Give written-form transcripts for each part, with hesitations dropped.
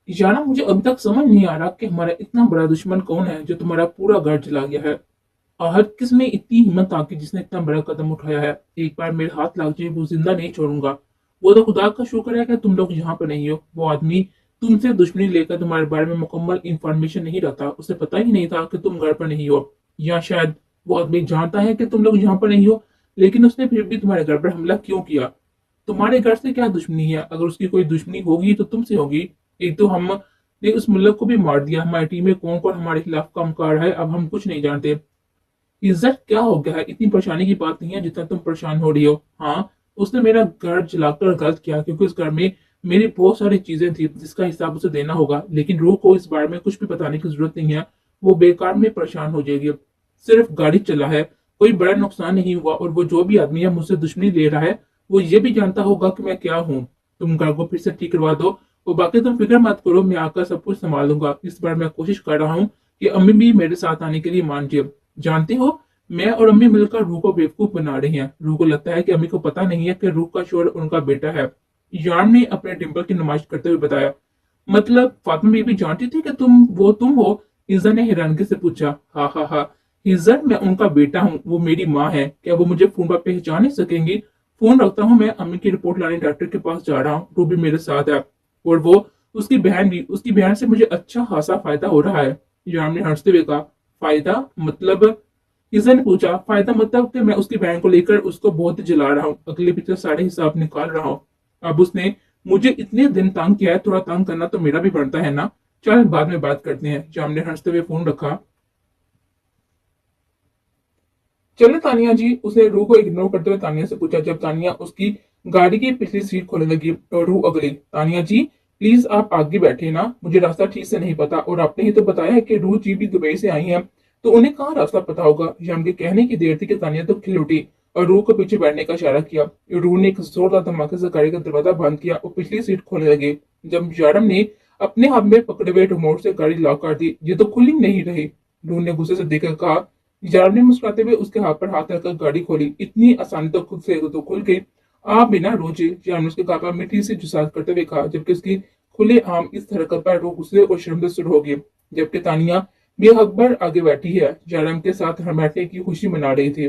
याना मुझे अभी तक समझ नहीं आ रहा कि हमारा इतना बड़ा दुश्मन कौन है जो तुम्हारा पूरा घर जला गया है। हर किस में इतनी हिम्मत आ गई जिसने इतना बड़ा कदम उठाया है। एक बार मेरे हाथ लग जाए वो जिंदा नहीं छोड़ूंगा। वो तो खुदा का शुक्र है कि तुम लोग यहाँ पर नहीं हो। वो आदमी तुमसे दुश्मनी लेकर तुम्हारे बारे में मुकम्मल इंफॉर्मेशन नहीं रखता। उसे पता ही नहीं था कि तुम घर पर नहीं हो। या शायद वो आदमी जानता है कि तुम लोग यहाँ पर नहीं हो, लेकिन उसने फिर भी तुम्हारे घर पर हमला क्यों किया। तुम्हारे घर से क्या दुश्मनी है? अगर उसकी कोई दुश्मनी होगी तो तुमसे होगी। एक तो हमने उस मुल्क को भी मार दिया। हमारी टीम में कौन कौन हमारे खिलाफ काम कर रहा है अब हम कुछ नहीं जानते। इज्जत क्या हो गया है? इतनी परेशानी की बात नहीं है जितना तुम परेशान हो रही हो। हाँ, उसने मेरा घर जलाकर गलत किया क्योंकि उस घर में मेरी बहुत सारी चीजें थी जिसका हिसाब उसे देना होगा। लेकिन रूह को इस बारे में कुछ भी बताने की जरूरत नहीं है। वो बेकार में परेशान हो जाएगी। सिर्फ गाड़ी चला है, कोई बड़ा नुकसान नहीं हुआ। और वो जो भी आदमी है मुझसे दुश्मनी ले रहा है, वो ये भी जानता होगा कि मैं क्या हूँ। तुम घर को फिर से ठीक करवा दो और बाकी तुम फिक्र मत करो, मैं आकर सब कुछ संभाल लूंगा। इस बार मैं कोशिश कर रहा हूँ कि अम्मी भी मेरे साथ आने के लिए मान जाए। जानते हो, मैं और अम्मी मिलकर रूह को बेवकूफ बना रही हैं। रूह को लगता है कि अम्मी को पता नहीं है कि रूह का शोर उनका बेटा है। यार ने अपने डिम्पल की नुमाइश करते हुए बताया। मतलब फातिमा बीबी जानती थी कि तुम हो? हिज्जा ने हैरानगी से पूछा। हाँ हाँ हाँ, हिज्जा, मैं उनका बेटा हूँ, वो मेरी माँ है। क्या वो मुझे फोन पर पहचान नहीं सकेंगी? फोन रखता हूँ मैं, अम्मी की रिपोर्ट लाने डॉक्टर के पास जा रहा हूँ। वो भी मेरे साथ है। और वो उसकी बहन भी। उसकी बहन से मुझे अच्छा खासा फायदा हो रहा है। यार ने हंसते हुए कहा। फायदा मतलब? किसी ने पूछा। फायदा मतलब कि मैं उसकी बहन को लेकर उसको बहुत जला रहा हूँ, अगले पिछले सारे हिसाब निकाल रहा हूँ। अब उसने मुझे इतने दिन तंग किया है, थोड़ा तंग करना तो मेरा भी बनता है ना। चल बाद में बात करते हैं। जाम ने हंसते हुए फोन रखा। चलो तानिया जी, उसने रूह को इग्नोर करते हुए तानिया से पूछा जब तानिया उसकी गाड़ी की पिछली सीट खोलने लगी। और रूह अगली। तानिया जी, प्लीज आप आगे बैठे ना, मुझे रास्ता ठीक से नहीं पता। और आपने ही तो बताया है कि रूह जी भी दुबई से आई हैं, तो उन्हें कहाँ रास्ता पता होगा। शाम के कहने की देर थी कि तानिया तो खिल उठी और रूह को पीछे बैठने का इशारा किया। रूह ने एक जोरदार धमाके से गाड़ी का दरवाजा बंद किया और पिछली सीट खोलने लगी। जब यारम ने अपने हाथ में पकड़े हुए रिमोट से गाड़ी लॉक कर दी, ये तो खुल ही नहीं रही। रूह ने गुस्से से देखकर कहा। जारव ने मुस्कुराते हुए उसके हाथ पर हाथ रखकर गाड़ी खोली। इतनी आसानी तो खुद से तो खुल गई। आप बिना रोजे, जारव ने उसके कापा मिट्टी से जुसात करते हुए कहा, जबकि उसकी खुले आम इस हरकत पर रो गुस्से और शर्म से शुरू हो गई। जबकि तानिया बेहकबर आगे बैठी है, जारम के साथ बैठने की खुशी मना रही थी।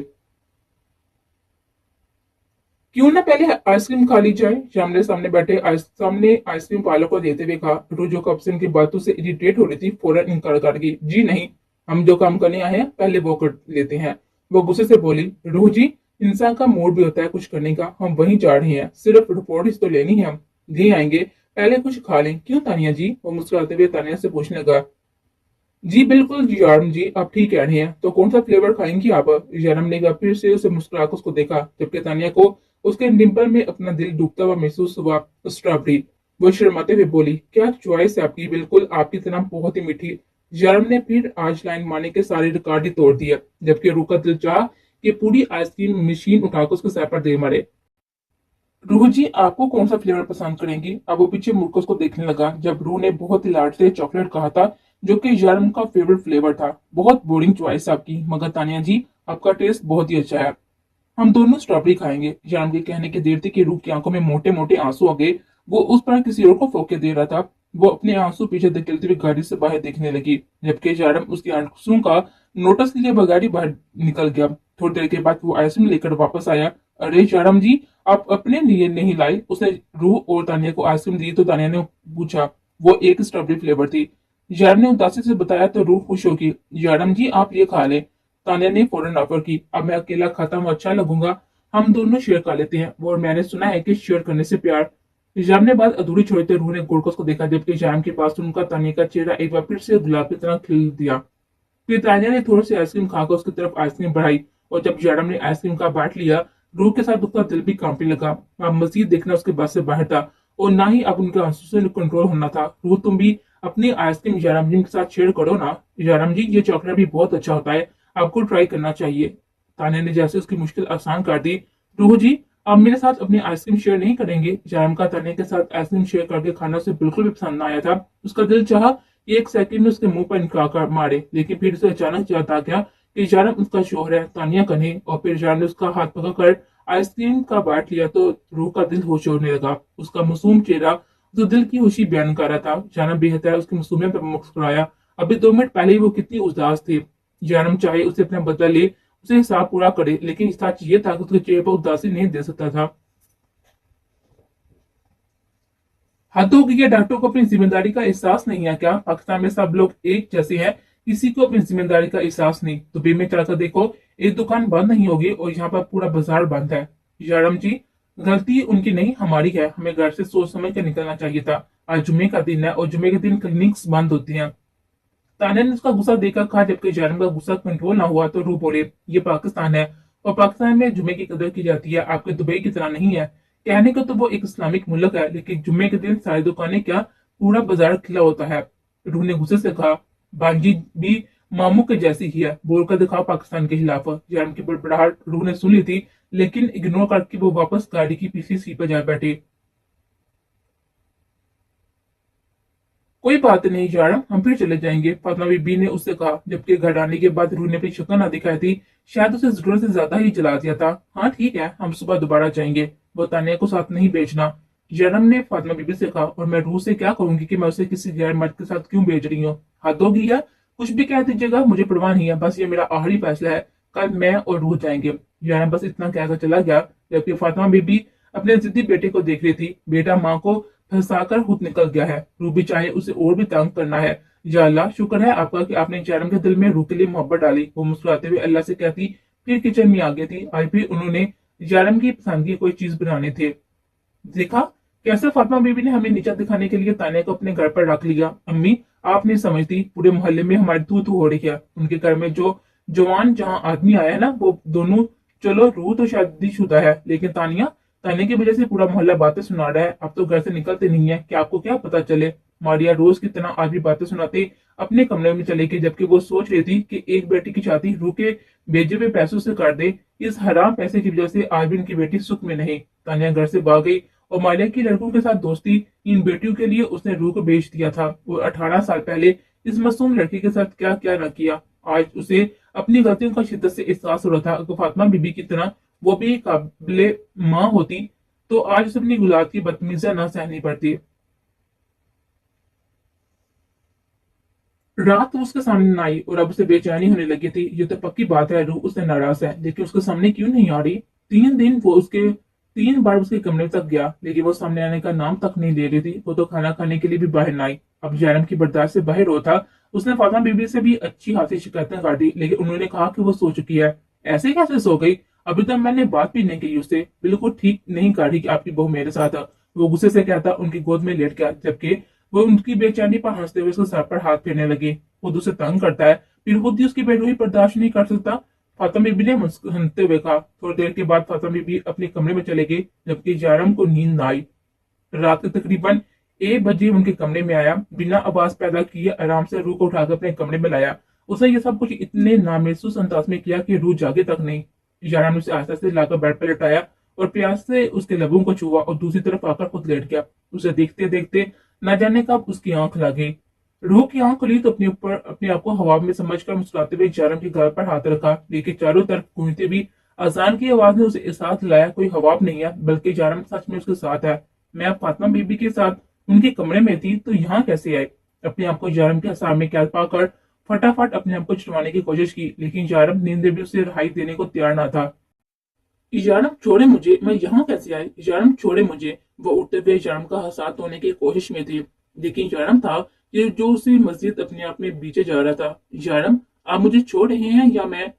क्यों ना पहले आइसक्रीम खा ली जाए, श्याम ने सामने आइसक्रीम पार्लर को देते हुए कहा। रोजो कब से उनकी बातों से इरिटेट हो रही थी, फौरन इनकार कर गई। जी नहीं, हम जो काम करने आए हैं पहले वो कर लेते हैं। वो गुस्से से बोली। रूह जी, इंसान का मूड भी होता है कुछ करने का, हम वहीं जा रहे हैं, सिर्फ रिपोर्ट तो लेनी है, हम ले आएंगे। पहले कुछ खा लें। क्यों तानिया जी? वो मुस्कुराते हुए तानिया से पूछने लगा। जी बिल्कुल जी यारम जी, आप ठीक कह रहे हैं। तो कौन सा फ्लेवर खाएंगी आप? यारम ने फिर से उसे मुस्कुराकर उसको देखा, जबकि तानिया को उसके डिंपल में अपना दिल डूबता हुआ महसूस हुआ। स्ट्रॉबेरी। वो शर्माते हुए बोली। क्या चॉइस है आपकी, बिल्कुल आपकी तरह बहुत ही मीठी। यारम ने फिर आज लाइन मारने के सारे रिकॉर्ड ही तोड़ दिया, जबकि रूह का दिल चाह कि पूरी आइसक्रीम मशीन उठाकर उसके सर पर दे मारे। रूह जी, आपको कौन सा फ्लेवर पसंद करेंगी? अब वो पीछे मुड़कर उसको देखने लगा जब रूह ने बहुत ही लाड से चॉकलेट कहा था, जो कि यरम का फेवरेट फ्लेवर था। बहुत बोरिंग चॉइस है आपकी, मगर तानिया जी आपका टेस्ट बहुत ही अच्छा है। हम दोनों स्ट्रॉबेरी खाएंगे। यरम के कहने की देर थी कि रूह की आंखों में मोटे मोटे आंसू आ गए। वो उस पर किसी और को फोके दे रहा था। वो अपने आंसू पीछे धकेलते हुए गाड़ी से बाहर देखने लगी, जबकि यरम उसके आंसू का नोटिस लिए बगैर ही बाहर निकल गया। थोड़ी देर के बाद वो आइसक्रीम लेकर वापस आया। अरे यरम जी, आप अपने लिए नहीं लाई? उसने रूह और तानिया को आइसक्रीम दी तो तानिया ने पूछा। वो एक स्ट्रॉबेरी फ्लेवर थी। यारम ने उदासी से बताया तो रूह खुश होगी। यारम जी, आप ये खा लें। तानिया ने फौरन ऑफर की। अब मैं अकेला खाता हूँ, अच्छा लगूंगा। हम दोनों शेयर कर लेते हैं। और मैंने सुना है कि शेयर करने से प्यार। याम ने बात अधूरी छोड़ते रूह ने गोलकोस को देखा, जबकि याम के पास उनका तानिया का चेहरा एक बार फिर से गुलाब की तरह खिल दिया। फिर तानिया ने थोड़ी सी आइसक्रीम खाकर उसकी तरफ आइसक्रीम बढ़ाई। और जब याडम ने आइसक्रीम का बाट लिया, रूह के साथ उसका दिल भी कांपने लगा। अब मजीद देखना उसके बस से बाहर था और ना ही अब उनके आंसू से कंट्रोल होना था। रूह, तुम भी अपनी आइसक्रीम याराम जी के साथ शेयर करो ना। याराम जी, ये चॉकलेट भी बहुत अच्छा होता है, आपको ट्राई करना चाहिए। तानिया ने जैसे उसकी मुश्किल आसान कर दी। रूह जी, आप मेरे साथ अपनी आइसक्रीम शेयर नहीं करेंगे? याराम का तानिया के साथ आइसक्रीम शेयर करके खाना उसे बिल्कुल भी पसंद ना आया था। उसका दिल चाहा एक सेकंड में उसके मुंह पर निकाह मारे, लेकिन फिर उसे अचानक याद आ गया कि जारम उसका शोहर है, तानिया कन्हे। और फिर जारम ने उसका हाथ पकड़कर आइसक्रीम का बाट लिया तो रूह का दिल होश होने लगा। उसका मासूम चेहरा जो दिल की खुशी बयान कर रहा था। जानम बेहतर है उसकी मासूमियत पर मुस्कुराया। अभी 2 मिनट पहले ही वो कितनी उदास थी। जानम चाहे उसे अपना बदला ले, उसे हिसाब पूरा करे, लेकिन सच ये था कि उसके चेहरे पर उदासी नहीं दे सकता था। हद हो गई है, डॉक्टरों को अपनी जिम्मेदारी का एहसास नहीं है क्या? पाकिस्तान में सब लोग एक जैसे हैं, किसी को अपनी जिम्मेदारी का एहसास नहीं। दुबई में चलकर देखो, एक दुकान बंद नहीं होगी और यहाँ पर पूरा बाजार बंद है। जयराम जी, गलती उनकी नहीं हमारी है। हमें घर से सोच समझ कर निकलना चाहिए था। आज जुम्मे का दिन है और जुम्मे के दिन क्लिनिक्स बंद होती हैं। तान्या ने उसका गुस्सा देखकर कहा। जबकि जयराम का गुस्सा कंट्रोल ना हुआ तो रो बोले, ये पाकिस्तान है और पाकिस्तान में जुम्मे की कदर की जाती है, आपके दुबई की तरह नहीं है। कहने को तो वो एक इस्लामिक मुल्क है, लेकिन जुम्मे के दिन सारी दुकानें क्या, पूरा बाजार खुला होता है। रूह ने गुस्से से कहा, बांजी भी मामू के जैसी ही है, बोलकर दिखाओ पाकिस्तान के खिलाफ। जयराम की बड़बड़ाहट रूह ने सुन ली थी, लेकिन इग्नोर करके वो वापस गाड़ी की पीछे सीट पर जा बैठे। कोई बात नहीं यार, हम फिर चले जाएंगे, फातिमा बीबी ने उससे कहा। जबकि घर आने के बाद रूह ने अपनी शक्ल ना दिखाई थी, शायद उसे जरूरत से ज्यादा ही जला दिया था। हाँ ठीक है, हम सुबह दोबारा जाएंगे, वो तानिया को साथ नहीं भेजना। जरम ने फातिमा बीबी से कहा। और मैं रूह से क्या कहूंगी कि मैं उसे किसी गैर मर्द के साथ क्यों भेज रही हूँ? हद होगी यार, कुछ भी कह दीजिएगा, मुझे परवाह नहीं है, बस ये मेरा आखिरी फैसला है। कल मैं और रूह जाएंगे। जरम बस इतना कहकर चला गया। जबकि फातिमा बीबी अपने जिद्दी बेटे को देख रही थी। बेटा माँ को फंसाकर खुद निकल गया है, रूबी चाहे उसे और भी तंग करना है। या अल्लाह, शुक्र है आपका कि आपने जैरम के दिल में रूह के लिए मोहब्बत डाली। वो मुस्कुराते हुए अल्लाह से कहती, फिर किचन में आ गई थी। आज भी उन्होंने जैरम की पसंद की कोई चीज बनानी थी। देखा कैसे फातिमा बीबी ने हमें नीचा दिखाने के लिए तानिया को अपने घर पर रख लिया। अम्मी, आप नहीं समझती, पूरे मोहल्ले में हमारी तू तू हो रही है। उनके घर में जो जवान जहां आदमी आया है ना, वो दोनों, चलो रूह तो शादीशुदा है, लेकिन तानिया, तानिया की वजह से पूरा मोहल्ला बातें सुना रहा है। अब तो घर से निकलते नहीं है कि आपको क्या पता चले। मारिया रोज की तरह आज भी बातें सुनाते अपने कमरे में चले गई, जबकि वो सोच रही थी कि एक बेटी की शादी रूह के भेजे हुए पैसों से कर दे। इस हराम पैसे की वजह से आज भी उनकी बेटी सुख में नहीं। तानिया घर से भाग गई और मालिया की लड़कों के साथ दोस्ती, इन बेटियों के लिए उसने रूह को बेच दिया था। वो 18 साल पहले इस मासूम लड़की के साथ क्या क्या न किया। आज उसे अपनी गलतियों का शिद्दत से एहसास हो रहा था। अगर फातिमा बीबी की तरह वो भी काबिले माँ होती तो आज उसे अपनी गुलाब की बदतमीजियां न सहनी पड़ती। रात तो उसके सामने न आई और अब उसे बेचैनी होने लगी थी। ये तो पक्की बात है, रूह उससे नाराज है, लेकिन उसके सामने क्यों नहीं आ रही? 3 दिन वो उसके 3 बार उसके कमरे तक गया, लेकिन वो सामने आने का नाम तक नहीं ले रही थी। वो तो खाना खाने के लिए भी बाहर न आई। अब जैरम की बर्दाश्त से बाहर हो था। उसने फातिमा बीबी से भी अच्छी खासी शिकायतें काटी, लेकिन उन्होंने कहा कि वो सो चुकी है। ऐसे कैसे सो गई? अभी तक मैंने बात भी नहीं की उससे। बिल्कुल ठीक नहीं काटी कि आपकी बहू मेरे साथ है। वो गुस्से से कहता उनकी गोद में लेट गया, जबकि वो उनकी बेचैनी पर हंसते हुए उसके सर पर हाथ फेरने लगे। खुद उसे तंग करता है, फिर खुद ही उसकी बेडरूही बर्दाश्त नहीं कर सकता। फातिमा बीबी ने हंसते हुए कहा। थोड़ी देर के बाद फातिमा बीबी अपने कमरे में चले गई, जबकि जयराम को नींद न आई। रात के तकरीबन 1 बजे उनके कमरे में आया, बिना आवाज पैदा किए आराम से रूह को उठाकर अपने कमरे में लाया। उसने ये सब कुछ इतने नामहसूस अंदाज में किया कि रूह जागे तक नहीं। जयराम ने उसे आस्ते से लाकर बेड पर लेटाया और प्यास से उसके लबों को छुआ और दूसरी तरफ आकर खुद लेट गया। उसे देखते देखते न जाने कब उसकी आंख लगी। रूह की आंख खुली तो अपने आप को हवा में समझकर मुस्कुराते हुए जयराम के गाल पर हाथ रखा, लेकिन चारों तरफ गूंजती हुई अजान की आवाज ने उसे एहसास दिलाया कोई हवाब नहीं है, बल्कि जयराम सच में उसके साथ है। मैं अब फातिमा बीबी के साथ उनके कमरे में थी तो यहाँ कैसे आए? अपने आप को जयराम के सामने कैद पाकर फटाफट अपने आप को छुड़वाने की कोशिश की, लेकिन जयराम नींद में भी उसे रिहाई देने को तैयार न था। इजारम छोड़े मुझे, मैं यहाँ कैसे आई? इजारम छोड़े मुझे। वो उठते हुए इजारम का साथ होने की कोशिश में थी, लेकिन इजारम था कि जो उसे मस्जिद अपने आप में बीचे जा रहा था। इजारम, आप मुझे छोड़ रहे हैं या मैं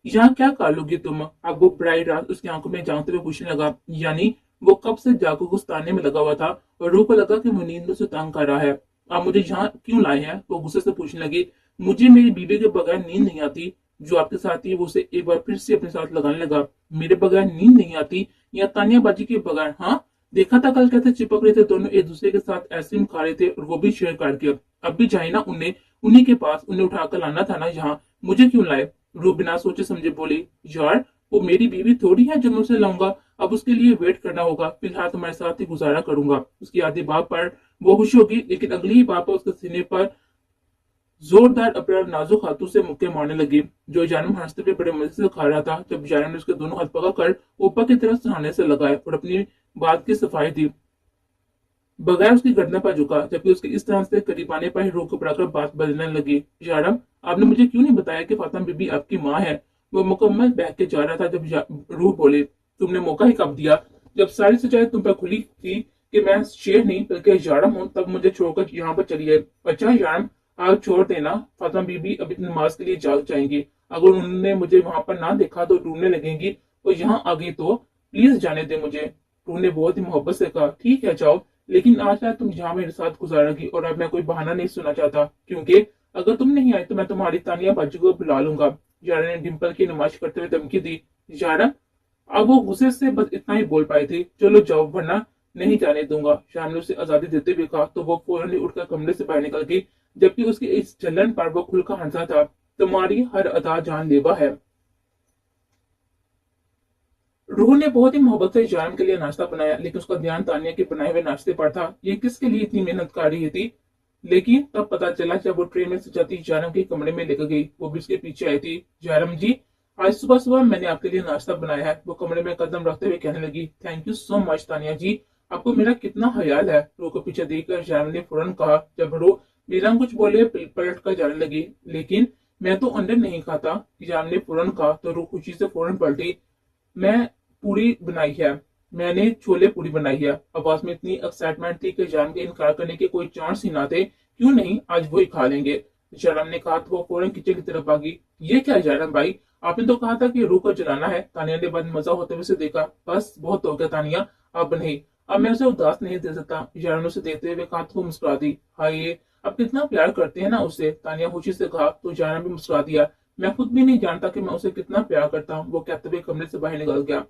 यहाँ क्या कर लोगी तुम? अब वो बड़ी रात उसकी आंखों में झांकते हुए पूछने लगा। यानी वो कब से जागो गुस्ताने में लगा हुआ था और रूह को लगा कि वो नींद में उसे तंग कर रहा है। आप मुझे यहाँ क्यों लाए हैं? वो गुस्से से पूछने लगी। मुझे मेरी बीबी के बगैर नींद नहीं आती। जो आपके साथ ही वो उसे एक बार फिर से अपने साथ लगाने लगा। मेरे बगैर नींद नहीं आती या तानिया बाजी के बगैर? हाँ, देखा था कल कैसे चिपक रहे थे दोनों एक दूसरे के साथ, आइसक्रीम खा रहे थे और वो भी शेयर करके। अब भी जाए ना उन्हें, उन्हीं के पास, उन्हें उठाकर लाना था ना यहाँ, मुझे क्यों लाए? रू बिना सोचे समझे बोली। यार, वो मेरी बीवी थोड़ी है जो मैं उसे लाऊंगा। अब उसके लिए वेट करना होगा। फिलहाल तुम्हारे साथ ही गुजारा करूंगा। उसकी आधी बात पर वो खुश होगी, लेकिन अगली ही बात पर उसके सीने पर जोरदार अपना नाजुक हाथों से मुक्के मारने लगी। जो जानम हंसते हुए बड़े मजे से खा रहा था, जब जानम ने उसके दोनों हाथ पकड़कर ऊपर की तरफ सहाने से लगाए और अपनी बात की सफाई दी। बगैर उसकी गर्दन पर झुका, जबकि उसके इस तरह से करीब आने पर ही रूह घबराकर बात बदलने लगी। यारम, आपने मुझे क्यों नहीं बताया कि फातिमा बीबी आपकी माँ है? वो मुकम्मल बहक के जा रहा था जब रूह बोले, तुमने मौका ही कब दिया? जब सारी सच्चाई तुम पर खुली थी कि मैं शेर नहीं बल्कि यारम हूँ, तब मुझे छोड़कर यहाँ पर चली गए। अच्छा यारम, आज छोड़ देना, फातिमा बीबी अभी नमाज के लिए जाग जाएंगी। अगर उन्होंने मुझे वहां पर ना देखा तो ढूंढने लगेंगी, और यहाँ आ गई तो प्लीज जाने दे मुझे। तूने बहुत ही मोहब्बत से कहा, ठीक है जाओ, लेकिन आज रात तुम यहाँ मेरे साथ गुजारोगी, और अब मैं कोई बहाना नहीं सुनना चाहता, क्योंकि अगर तुम नहीं आए तो मैं तुम्हारी तानिया बाजू को बुला लूंगा। यारा ने डिम्पल की नुमाइश करते हुए धमकी दी। यारा, अब वो गुस्से से बस इतना ही बोल पाई थी, चलो जाओ वरना नहीं जाने दूंगा। शाम ने उसे आजादी देते हुए कहा तो वो फौरन ही उठकर कमरे से बाहर निकल गई, जबकि उसकी इस चलन पर वो खुलकर हंसा था। तुम्हारी हर अदा जानलेवा है। रूह ने बहुत ही मोहब्बत से जान के लिए नाश्ता बनाया, लेकिन उसका ध्यान तानिया के बनाए हुए नाश्ते पर था। ये किसके लिए इतनी मेहनत कर रही थी? लेकिन तब पता चला जब वो ट्रेन में से जाती जयराम के कमरे में लेकर गई, वो भी उसके पीछे आई थी। जयराम जी, आज सुबह सुबह मैंने आपके लिए नाश्ता बनाया है। वो कमरे में कदम रखते हुए कहने लगी, thank you so much Tania ji, आपको मेरा कितना ख्याल है। रो को पीछे देखकर जयराम ने फौरन कहा। जब रो मीरा कुछ बोले पलट कर जाने लगी, लेकिन मैं तो अंडे नहीं खाता, जयराम ने फौरन कहा तो रो खुशी से फौरन पलटी। मैं पूरी बनाई है, मैंने छोले पूरी बनाई है। आवाज में इतनी एक्साइटमेंट थी कि जान के इनकार करने के कोई चांस ही ना थे। क्यों नहीं, आज वही खा लेंगे। जयराम ने कहा तो वो फौरन किचन की तरफ भागी। ये क्या है जयराम भाई, आपने तो कहा था कि रूह को जलाना है। तानिया ने बाद मजा होते हुए उसे देखा। बस बहुत हो गया तानिया, अब नहीं, अब मैं उसे उदास नहीं दे सकता। जयराम ने उसे देखते हुए कहा तो वो मुस्कुरा दी। हाँ ये अब कितना प्यार करते हैं ना उससे, तानिया खुशी से कहा तो जयराम भी मुस्कुरा दिया। मैं खुद भी नहीं जानता कि मैं उसे कितना प्यार करता हूँ, वो कहते हुए कमरे से बाहर निकल गया।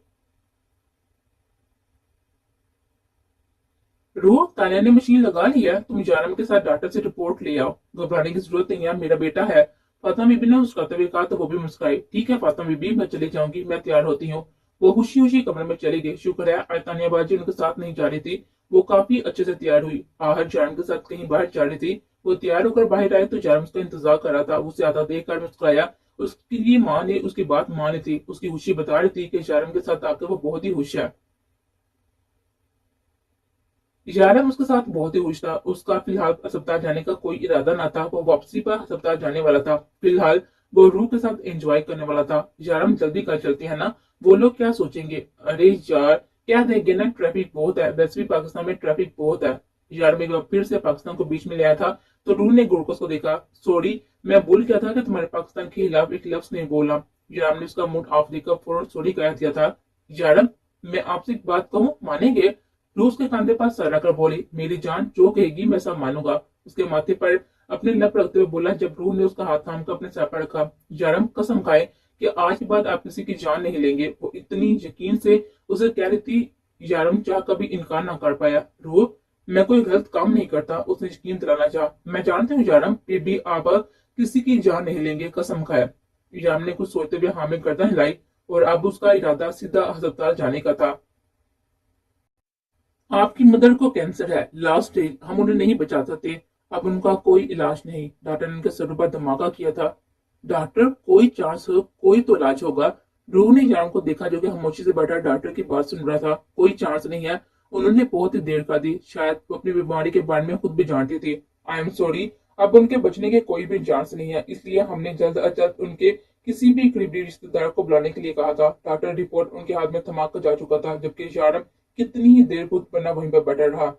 रोह, तानिया ने मशीन लगा ली है, तुम जानम के साथ डॉक्टर से रिपोर्ट ले आओ। घबराने की जरूरत नहीं है, मेरा बेटा है। फातिमा बीबी ने मुस्कुराते हुए कहा तो वो भी मुस्कुराई। ठीक है फातिमा बीबी, मैं चली जाऊंगी, मैं तैयार होती हूँ। वो खुशी खुशी कमरे में चली गई। शुक्र है आज तानिया बाजी उनके साथ नहीं जा रही थी। वो काफी अच्छे से तैयार हुई। आहर जानम के साथ कहीं बाहर जा रही थी। वो तैयार होकर बाहर आए तो जानम उसका इंतजार कर रहा था। उसे आता देख कर मुस्कुराया। उसकी लिए माँ ने उसकी बात मानी थी। उसकी खुशी बता रही थी कि जानम के साथ आकर वो बहुत ही खुश है। यारम उसके साथ बहुत ही खुश था। उसका फिलहाल अस्पताल जाने का कोई इरादा ना था। वो वापसी पर अस्पताल जाने वाला था। फिलहाल वो रूह के साथ एंजॉय करने वाला था। यारम जल्दी कर चलते हैं ना, वो लोग क्या सोचेंगे? अरे यार, क्या देंगे ना, ट्रैफिक बहुत है, वैसे भी पाकिस्तान में ट्रैफिक बहुत है। यार एक बार फिर से पाकिस्तान को बीच में लाया था तो रूह ने गुरकोस को देखा। सॉरी, मैं भूल गया था कि तुम्हारे पाकिस्तान के खिलाफ एक लफ्ज नहीं बोला। यारम ने उसका मूड ऑफ देखकर फौरन सॉरी कह दिया था। यारम, मैं आपसे एक बात कहूँ, मानेंगे? रूस के कंधे पर सर रखकर बोली, मेरी जान जो कहेगी मैं सब मानूंगा। उसके माथे पर अपने लप रखते हुए बोला। जब रूह ने उसका हाथ थाम कर अपने सर पर रखा। यारम, कसम खाए कि आज के बाद आप किसी की जान नहीं लेंगे। वो इतनी यकीन से उसे कह रही थी। यारम चाह कभी इनकार ना कर पाया। रूह, मैं कोई गलत काम नहीं करता, उसने यकीन दिलाना चाहा। मैं जानती हूँ यारम, फिर भी आप किसी की जान नहीं लेंगे, कसम खाया। यारम ने कुछ सोचते हुए हाँ में गर्दन हिलाई, और अब उसका इरादा सीधा अस्पताल जाने का था। आपकी मदर को कैंसर है, लास्ट स्टेज, हम उन्हें नहीं बचा सकते। अब उनका कोई इलाज नहीं। डॉक्टर ने उनके सर पर धमाका किया था। डॉक्टर, कोई चांस हो, कोई तो इलाज होगा। रूह ने जान को देखा जो कि खामोशी से बैठा डॉक्टर की बात सुन रहा था। कोई चांस नहीं है। उन्होंने बहुत ही देर कर दी। शायद वो अपनी बीमारी के बारे में खुद भी जानती थी। आई एम सॉरी, अब उनके बचने के कोई भी चांस नहीं है, इसलिए हमने जल्द अज जल्द उनके किसी भी करीबी रिश्तेदार को बुलाने के लिए कहा था। डॉक्टर रिपोर्ट उनके हाथ में थमा कर जा चुका था, जबकि यारम कितनी ही देर खुद बना वहीं पर बैठा रहा।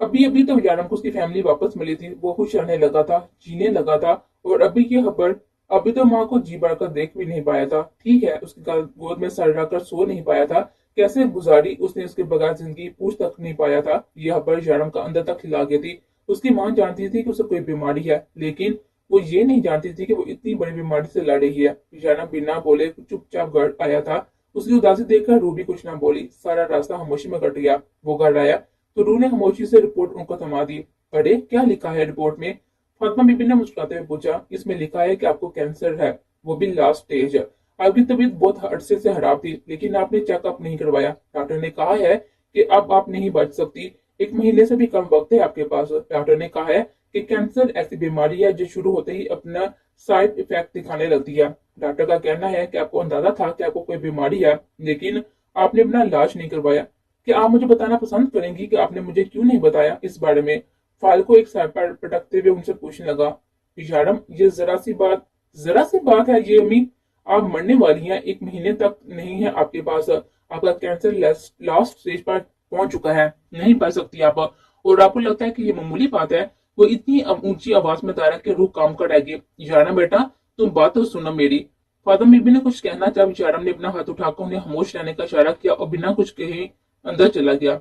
अभी अभी तो यारम को उसकी फैमिली वापस मिली थी। वो खुश रहने लगा था, जीने लगा था। और अभी की खबर, अभी तो माँ को जी भर कर देख भी नहीं पाया था। ठीक है, उसकी गोद में सर रखकर सो नहीं पाया था। कैसे गुजारी उसने उसके बगैर जिंदगी, पूछ तक नहीं पाया था। यह खबर यारम का अंदर तक हिला गई थी। उसकी माँ जानती थी कि उसे कोई बीमारी है, लेकिन वो ये नहीं जानती थी कि वो इतनी बड़ी बीमारी से लड़ रही है। यारम बिना बोले चुपचाप घर आया था। उसकी उदासी देखकर रूबी कुछ ना बोली। सारा रास्ता खामोशी में कट गया। वो घर आया तो रू ने खामोशी से रिपोर्ट उनको थमा दी। अरे क्या लिखा है रिपोर्ट में? फातिमा बीबी ने मुस्कुराते हुए पूछा। इसमें लिखा है कि आपको कैंसर है, वो भी लास्ट स्टेज। आपकी तबीयत बहुत अरसे से खराब थी, लेकिन आपने चेकअप नहीं करवाया। डॉक्टर ने कहा है कि अब आप नहीं बच सकती। 1 महीने से भी कम वक्त है आपके पास। डॉक्टर ने कहा है कि कैंसर ऐसी बीमारी है जो शुरू होते ही अपना साइड इफेक्ट दिखाने लगती है। डॉक्टर का कहना है कि आपको अंदाजा था कि आपको कोई बीमारी है, लेकिन आपने अपना इलाज नहीं करवाया। क्या आप मुझे बताना पसंद करेंगी कि आपने मुझे क्यों नहीं बताया इस बारे में? फाल को एक सर पर पटकते हुए उनसे पूछने लगा। यारम, ये जरा सी बात है ये अम्मी। आप मरने वाली हैं, 1 महीने तक नहीं है आपके पास, आपका कैंसर लास्ट स्टेज पर पहुंच चुका है, नहीं बच सकती आप। और आपको लगता है कि ये मामूली बात है? वो इतनी ऊंची आवाज में दायरा के रूह काम कर रहेगी। यारम बेटा, तुम बात तो सुनो मेरी। फातिमा बीबी ने कुछ कहना चाहा, यारम ने अपना हाथ उठाकर उन्हें खामोश रहने का इशारा किया और बिना कुछ कहे अंदर चला गया।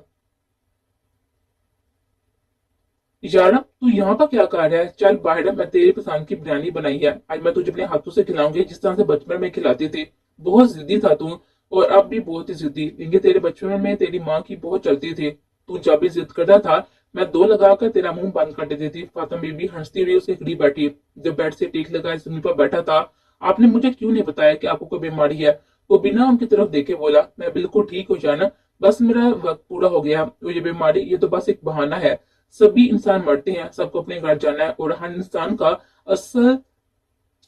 यारा, तू यहाँ पर क्या कर रहा है? चल बाहर, मैं तेरी पसंद की बिरयानी बनाई है, आज मैं तुझे अपने हाथों से खिलाऊंगी जिस तरह से बचपन में खिलाती थी। बहुत जिद्दी था तू, और अब भी बहुत ही जिद्दी, लेकिन तेरे बचपन में तेरी माँ की बहुत चलती थी। तू जब भी जिद करता था, मैं दो लगाकर तेरा मुंह बंद कर देती थी। फातिमा बीबी हंसती हुई उसके करीब बैठी, जब बेड से टेक लगाए जमीन पर बैठा था। आपने मुझे क्यों नहीं बताया कि आपको कोई बीमारी है? वो बिना उनकी तरफ देखे बोला, मैं बिल्कुल ठीक हो जाना, बस मेरा वक्त पूरा हो गया। तो ये बीमारी, ये तो बस एक बहाना है। सभी इंसान मरते हैं, सबको अपने घर जाना है, और हर इंसान का असल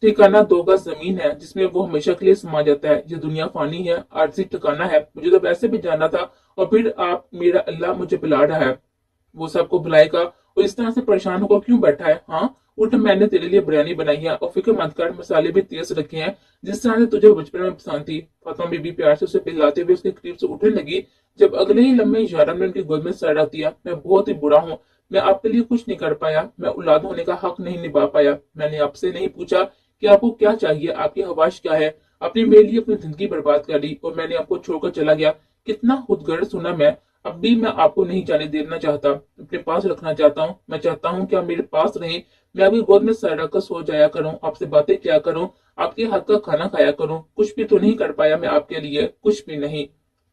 ठिकाना 2 गज जमीन है जिसमें वो हमेशा के लिए समा जाता है। ये दुनिया फानी है, आरजी ठिकाना है। मुझे तो वैसे भी जाना था, और फिर आप, मेरा अल्लाह मुझे बुला रहा है, वो सबको बुलाएगा। और इस तरह से परेशान होकर क्यों बैठा है? हाँ उठ, मैंने तेरे लिए बिरयानी बनाई है, और फिक्र मत कर, मसाले भी तेज रखे हैं जिस तरह से तुझे बचपन में पसंद थी। फातिमा बीबी प्यार से उसे पिलाते हुए उसके करीब से उठने लगी। जब अगले ही लम्हे यारम ने उनकी गोद में सर रख दिया। मैं बहुत ही बुरा हूँ, मैं आपके लिए कुछ नहीं कर पाया, मैं औलाद होने का हक नहीं निभा पाया। मैंने आपसे नहीं पूछा कि आपको क्या चाहिए, आपकी ख्वाहिश क्या है। आपने मेरे लिए अपनी जिंदगी बर्बाद कर दी, और मैंने आपको छोड़कर चला गया। कितना खुदगर्ज सुना मैं। अब भी मैं आपको नहीं जाने देना चाहता, अपने पास रखना चाहता हूँ। मैं चाहता हूँ कि आप मेरे पास रहें, मैं आपकी गोद में सर रखकर सो जाया करूँ, आपसे बातें किया करूँ, आपके हाथ का खाना खाया करूँ। कुछ भी तो नहीं कर पाया मैं आपके लिए, कुछ भी नहीं।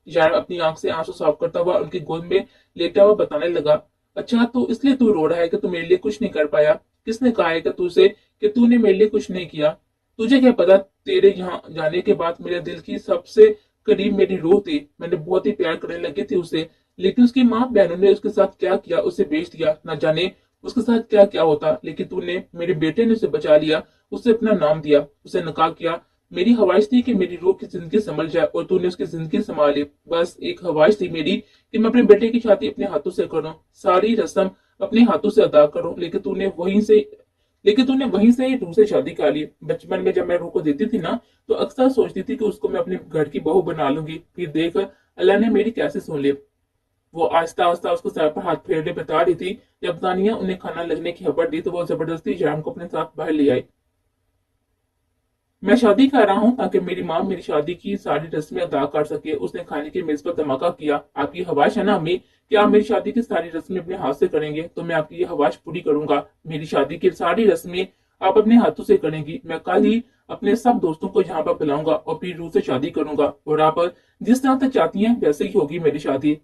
यार अपनी आंख से आंसू साफ करता हुआ उनकी गोद में लेटा हुआ बताने लगा। अच्छा, तो इसलिए तू रो रहा है कि तू मेरे लिए कुछ नहीं कर पाया? किसने कहा है कि तुझसे कि तूने मेरे लिए कुछ नहीं किया? तुझे क्या पता, तेरे यहाँ जाने के बाद मेरे दिल की सबसे करीब मेरी रूह थी। मैंने बहुत ही प्यार करने लगी थी उसे, लेकिन उसकी माँ बहनों ने उसके साथ क्या किया, उसे बेच दिया। न जाने उसके साथ क्या क्या होता, लेकिन तूने, मेरे बेटे ने उसे बचा लिया, उसे अपना नाम दिया, उसे निकाह किया। मेरी ख्वाहिश थी कि मेरी रूह की जिंदगी संभल जाए, और तूने उसकी जिंदगी संभाली। बस एक ख्वाहिश थी मेरी कि मैं अपने बेटे की शादी अपने हाथों से करूं, सारी रस्म अपने हाथों से अदा करूं, लेकिन तूने वहीं से ही रूह से शादी कर ली। बचपन में जब मैं रूह को देती थी ना, तो अक्सर सोचती थी कि उसको मैं अपने घर की बहू बना लूंगी। फिर देख, अल्लाह ने मेरी कैसे सुन ली। वो आहिस्ता आहिस्ता उसको सर पर हाथ फेरने बता रही थी। जब दानिया उन्हें खाना लगने की खबर दी, तो वो जबरदस्ती जैम को अपने साथ बाहर ले आई। मैं शादी कर रहा हूँ ताकि मेरी माँ मेरी शादी की सारी रस्में अदा कर सके। उसने खाने की मेज पर धमाका किया। आपकी ख्वाहिश है ना अम्मी कि आप मेरी शादी की सारी रस्में अपने हाथ से करेंगे, तो मैं आपकी ये ख्वाहिश पूरी करूंगा। मेरी शादी की सारी रस्में आप अपने हाथों से करेंगी। मैं कल ही अपने सब दोस्तों को यहाँ पर बुलाऊंगा, और फिर रूह से शादी करूंगा, और आप जिस तरह से चाहती हैं वैसे ही होगी मेरी शादी।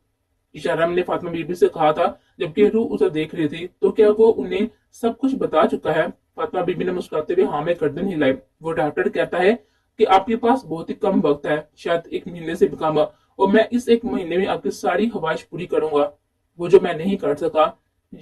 इशारा ने फातिमा बीबी से कहा था, जबकि रूह उसे देख रही थी। तो क्या वो उन्हें सब कुछ बता चुका है? फातिमा बीबी ने मुस्कुराते हुए हाँ में गर्दन हिलाई। वो डॉक्टर कहता है कि आपके पास बहुत ही कम वक्त है, शायद 1 महीने से भी कम, और मैं इस 1 महीने में आपकी सारी ख्वाहिश पूरी करूंगा, वो जो मैं नहीं कर सका।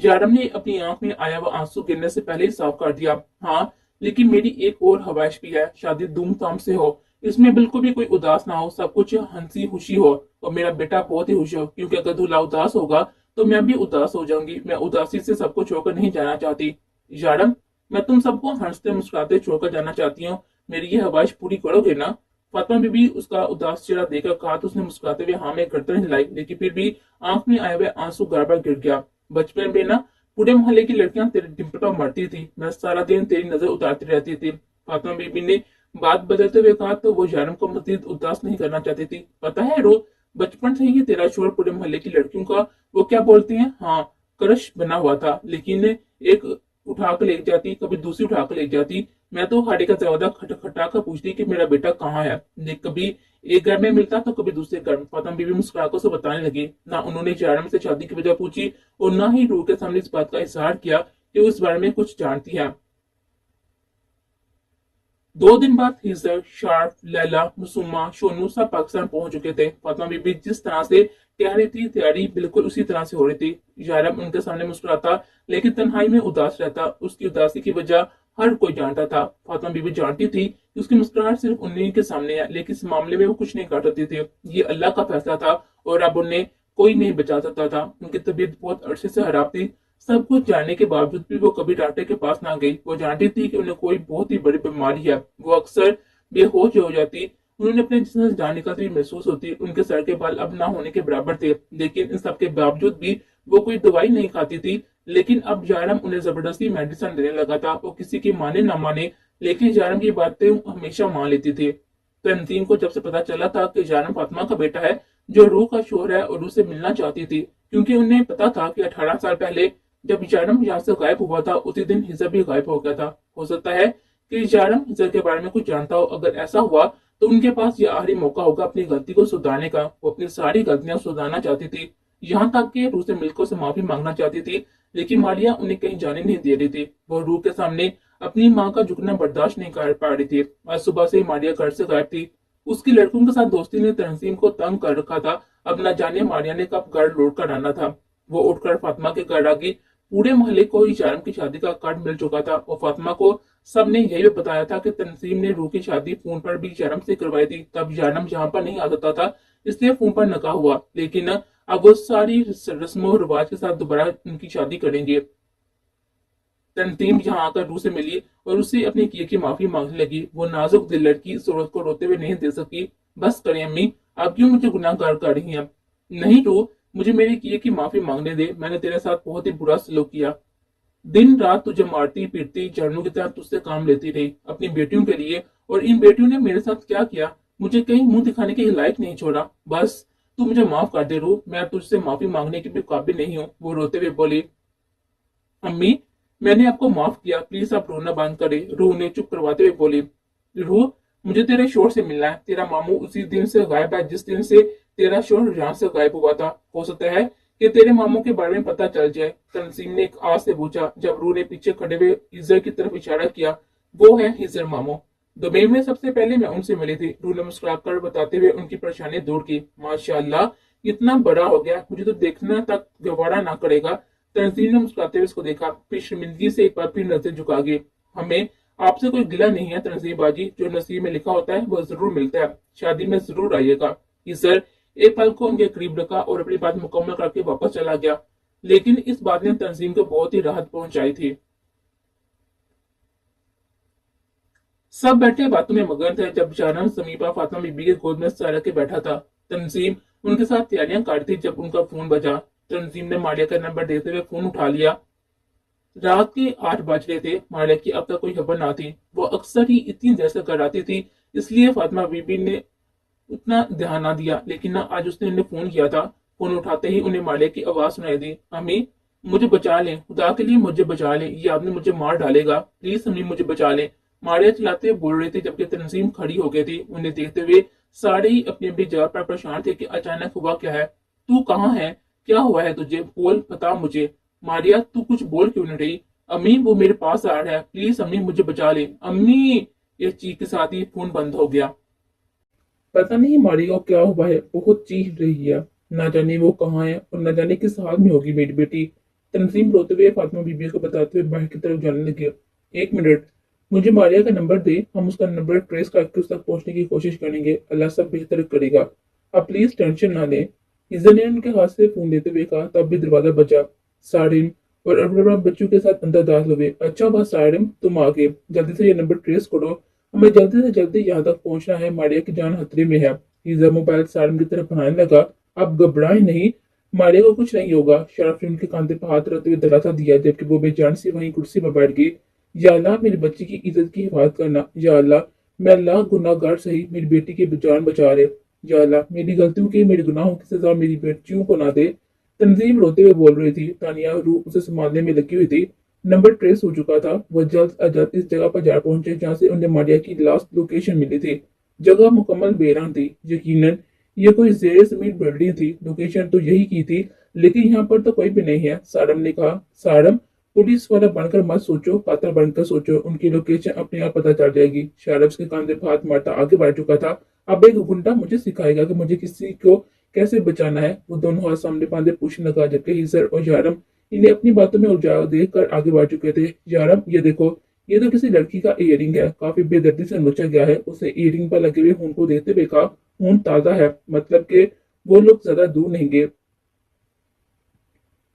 यारम ने अपनी आंख में आया वह आंसू गिरने से पहले ही साफ कर दिया। हाँ, लेकिन मेरी एक और ख्वाहिश भी है, शादी धूमधाम से हो, इसमें बिल्कुल भी कोई उदास ना हो, सब कुछ हंसी खुशी हो, और मेरा बेटा बहुत ही खुश हो। क्योंकि अगर दूल्हा उदास होगा तो मैं भी उदास हो जाऊंगी। मैं उदासी से सबको छोड़कर नहीं जाना चाहती। यारम, मैं तुम सबको हंसते मुस्कुराते छोड़कर जाना चाहती हूँ, मेरी ये ख्वाहिश पूरी करोगे ना? फातिमा बीबी उसका उदास चेहरा देखकर कहा, तो उसने मुस्कुराते हुए हाँ में गर्दन हिलाई, लेकिन फिर भी आंख में आए हुए आंसू गड़बड़ गिर गया। बचपन में ना पूरे मोहल्ले की लड़कियां तेरे डिम्पल पर मरती थी, मैं सारा दिन तेरी नजर उतारती रहती थी। फातिमा बीबी ने बात बदलते हुए कहा, तो वो यारम को मजीद उदास नहीं करना चाहती थी। पता है रो, बचपन से ही तेरा शोर पूरे मोहल्ले की लड़कियों का, वो क्या बोलती हैं, हाँ, क्रश बना हुआ था। लेकिन एक उठा कर ले जाती, कभी दूसरी उठा कर ले जाती। मैं तो हाड़े का दरवाजा खटखटा कर पूछती कि मेरा बेटा कहाँ है। कभी एक घर में मिलता तो कभी दूसरे घर में। फातिमा बीबी मुस्कुराकर उसे बताने लगी। ना उन्होंने यारम से शादी की वजह पूछी, और ना ही रूह के सामने इस बात का इजहार किया कि वो इस बारे में कुछ जानती है। 2 दिन बाद हिजर, शार्फ, लैला, मुसुम्मा, शोनू सब पाकिस्तान पहुंच चुके थे। फातिमा बीबी जिस तरह से कह रही थी, तैयारी बिल्कुल उसी तरह से हो रही थी। यारम उनके सामने मुस्कुराता, लेकिन तन्हाई में उदास रहता। उसकी उदासी की वजह हर कोई जानता था। फातिमा बीबी जानती थी कि उसकी मुस्कुराहट सिर्फ उन्हीं के सामने है, लेकिन इस मामले में वो कुछ नहीं कर सकती थी। ये अल्लाह का फैसला था, और अब उन्हें कोई नहीं बचा सकता था। उनकी तबीयत बहुत अरसे से खराब थी। सब कुछ जानने के बावजूद भी वो कभी डॉक्टर के पास ना गई। वो जानती थी कि उन्हें कोई बहुत ही बड़ी बीमारी है। वो अक्सर बेहोश हो जाती। उन्होंने अपने जिस्म से जान निकलती महसूस होती। उनके सर के बाल अब ना होने के बराबर थे, लेकिन इन सब के बावजूद भी वो कोई दवाई नहीं खाती थी। लेकिन अब जारम उन्हें जबरदस्ती मेडिसिन देने लगा था। वो किसी की माने ना माने, लेकिन जारम की बातें हमेशा मान लेती थी। तंजीम को जब से पता चला था कि जारम फातिमा का बेटा है, जो रूह का शोहर है, और उससे मिलना चाहती थी, क्योंकि उन्हें पता था कि 18 साल पहले जब जारम यहाँ से गायब हुआ था, उसी दिन हिजर भी गायब हो गया था। हो सकता है कि जारम हिजर के बारे में कुछ जानता हो। अगर ऐसा हुआ तो उनके पास यह आखिरी मौका होगा अपनी गलती को सुधारने का। वो अपनी सारी गलतियां सुधारना चाहती थी, यहाँ तक कि रूह से मिलकर से माफी मांगना चाहती थी, लेकिन मालिया उन्हें कहीं जाने नहीं दे रही थी। वो रूह के सामने अपनी माँ का झुकना बर्दाश्त नहीं कर पा रही थी। आज सुबह से ही मारिया घर से गायब थी। उसकी लड़कों के साथ दोस्ती ने तंजीम को तंग कर रखा था। अब न जाने मारिया ने कब घर लौट कर आना था। वो उठकर फातिमा के घर आ गई। पूरे मोहल्ले को ही जारम की शादी का कार्ड मिल चुका था और फातिमा को सबने यही भी बताया था कि तंजीम ने रूह की शादी फोन पर भी जारम से करवाई थी। तब जारम यहाँ पर नहीं आ सकता था, इसलिए फोन पर नकाह हुआ। लेकिन अब वो सारी रस्मों रिवाज के साथ दोबारा उनकी शादी करेंगे। तंजीम यहाँ आकर रूह से मिली और उससे अपने किए की माफी मांगने लगी। वो नाजुक दिल लड़की इस औरत को रोते हुए नहीं दे सकी। बस करें अम्मी, आप क्यों मुझे गुनाहगार कर रही हैं? नहीं रूह, मुझे मेरे किए की माफी मांगने दे। मैंने तेरे साथ बहुत ही बुरा सलूक किया। दिन रात तुझे मारती पीटती जानू की तरह तुझसे काम लेती रही अपनी बेटियों के लिए, और इन बेटियों ने मेरे साथ क्या किया? मुझे कहीं मुंह दिखाने के लायक नहीं छोड़ा। बस तू मुझे माफ कर दे रूह, मैं तुझसे माफी मांगने की भी काबिल नहीं हूँ। वो रोते हुए बोली, अम्मी मैंने आपको माफ किया, प्लीज आप रोना बंद करें। रूह ने चुप करवाते हुए बोली, रूह मुझे तेरे शोर से मिलना है। तेरा मामू उसी दिन से गायब है जिस दिन से तेरा शोर यहाँ से गायब हुआ था। हो सकता है कि तेरे मामू के बारे में पता चल जाए। तंजीम ने एक आस से पूछा जब रूह ने पीछे खड़े हुए हिजर की तरफ इशारा किया। वो है हिजर मामू। दुबई में सबसे पहले मैं उनसे मिली थी। रूह ने मुस्कुराकर बताते हुए उनकी परेशानी दूर की। माशाल्लाह, इतना बड़ा हो गया, मुझे तो देखना तक गवारा ना करेगा। तंजीम ने मुस्कुराते हुए उसको देखा, फिर शर्मिंदगी से एक बार फिर नजर झुका गई। हमें आपसे कोई गिला नहीं है तंजीम बाजी, जो नसीब में लिखा होता है वो जरूर मिलता है। शादी में जरूर आइएगा। हिजर एक पल को उनके करीब रखा और अपनी बात मुकम्मल करके वापस चला गया। लेकिन इस बात ने तंजीम को बहुत ही राहत पहुंचाई थी। सब बैठे बातों में मगन थे जब जानम समीपा फातिमा बीबी के गोद में सर के बैठा था। तंजीम उनके साथ तैयारियां काटती जब उनका फोन बजा। तंजीम ने मारिया का नंबर देते हुए फोन उठा लिया। रात के 8 बज रहे थे। मारिया की अब तक कोई खबर ना थी। वो अक्सर ही इतनी देर से कर आती थी, इसलिए फातिमा बीबी ने उतना ध्यान ना दिया। लेकिन ना आज उसने उन्हें फोन किया था। फोन उठाते ही उन्हें मालिया की आवाज सुनाई दी, अम्मी मुझे बचा लें, खुदा के लिए मुझे बचा लें, ये आदमी मुझे मार डालेगा, प्लीज अम्मी मुझे बचा लें। मारिया चिल्लाते हुए बोल रही थी जबकि तंजीम खड़ी हो गई थी। उन्हें देखते हुए सारे ही अपनी अपनी जगह पर परेशान थे कि अचानक हुआ क्या है। तू कहाँ है? क्या हुआ है तुझे? बोल बता मुझे। मारिया तू कुछ बोल क्यों नहीं रही? अम्मी वो मेरे पास आ रहा है, प्लीज अम्मी मुझे बचा ले, अम्मी। ये चीख के साथ ही फोन बंद हो गया। पता नहीं मारिया को क्या हुआ है, बहुत चीख रही है। ना जाने वो कहाँ है और ना जाने किस हाल में होगी मेरी बेटी। तंजीम रोते हुए फातिमा बीबी को बताते हुए बाहर की तरफ जाने लगे। 1 मिनट, मुझे मारिया का नंबर दे, हम उसका नंबर ट्रेस करके उस तक पहुंचने की कोशिश करेंगे। अल्लाह सब बेहतर करेगा, आप प्लीज टेंशन ना लें। इज्जत ने उनके हाथ से फोन लेते हुए कहा। तब भी दरवाजा बजा। सारिम और अबरा बच्चों के साथ अंदर दाखिल हुए। अच्छा बात सारिम, तुम आ गए, जल्दी से ये नंबर ट्रेस करो, हमें जल्दी से जल्दी यहाँ तक पहुंचना है। मारिया की जान खतरे में है। हीजा मोबाइल सारिम की तरफ बढ़ाने लगा। अब घबराए नहीं, मारिया को कुछ नहीं होगा। शराफ ने उनके कांधे पर हाथ रखते हुए दिलासा दिया जबकि वो बेजान सी वहीं कुर्सी पर बैठ गई। या अल्लाह मेरी बच्ची की इज्जत की हिफाजत करना। या अल्लाह मैं अल्लाह गुनाहगार सही मेरी बेटी की जान बचा रहे। या अल्लाह मेरी गलतियों की मेरे गुनाहों की सजा मेरी बेटियों को ना दे। तंजीम रोते हुए बोल रही थी। तानिया रूह उसे संभालने में लगी हुई थी। नंबर ट्रेस हो चुका था। वह जल्द अज जल्द इस जगह पर जा पहुंचे जहां से उन्हें मारिया की लास्ट लोकेशन मिली थी। जगह मुकम्मल बेरान थी। यकीनन ये कोई जेर जमीन बिल्डिंग थी। लोकेशन तो यही की थी, लेकिन यहाँ पर तो कोई भी नहीं है। सारम ने कहा। सारम पुलिस वाला बनकर मत सोचो, कातर बनकर सोचो, उनकी लोकेशन अपने आप पता चल जाएगी। शारब के कांधे पर हाथ मारता आगे बढ़ चुका था। अब एक गुंडा मुझे सिखाएगा कि मुझे किसी को कैसे बचाना है। वो दोनों हाथ सामने बांधे पूछने लगा जबकि हिजर और यारम इन्हें अपनी बातों में उलझा देख कर आगे बढ़ चुके थे। यारम ये देखो, ये तो किसी लड़की का इयरिंग है, काफी बेदर्दी से नोचा गया है। उसे इयरिंग पर लगे हुए खून को देखते हुए कहा, खून ताजा है, मतलब कि वो लोग ज्यादा दूर नहीं गए।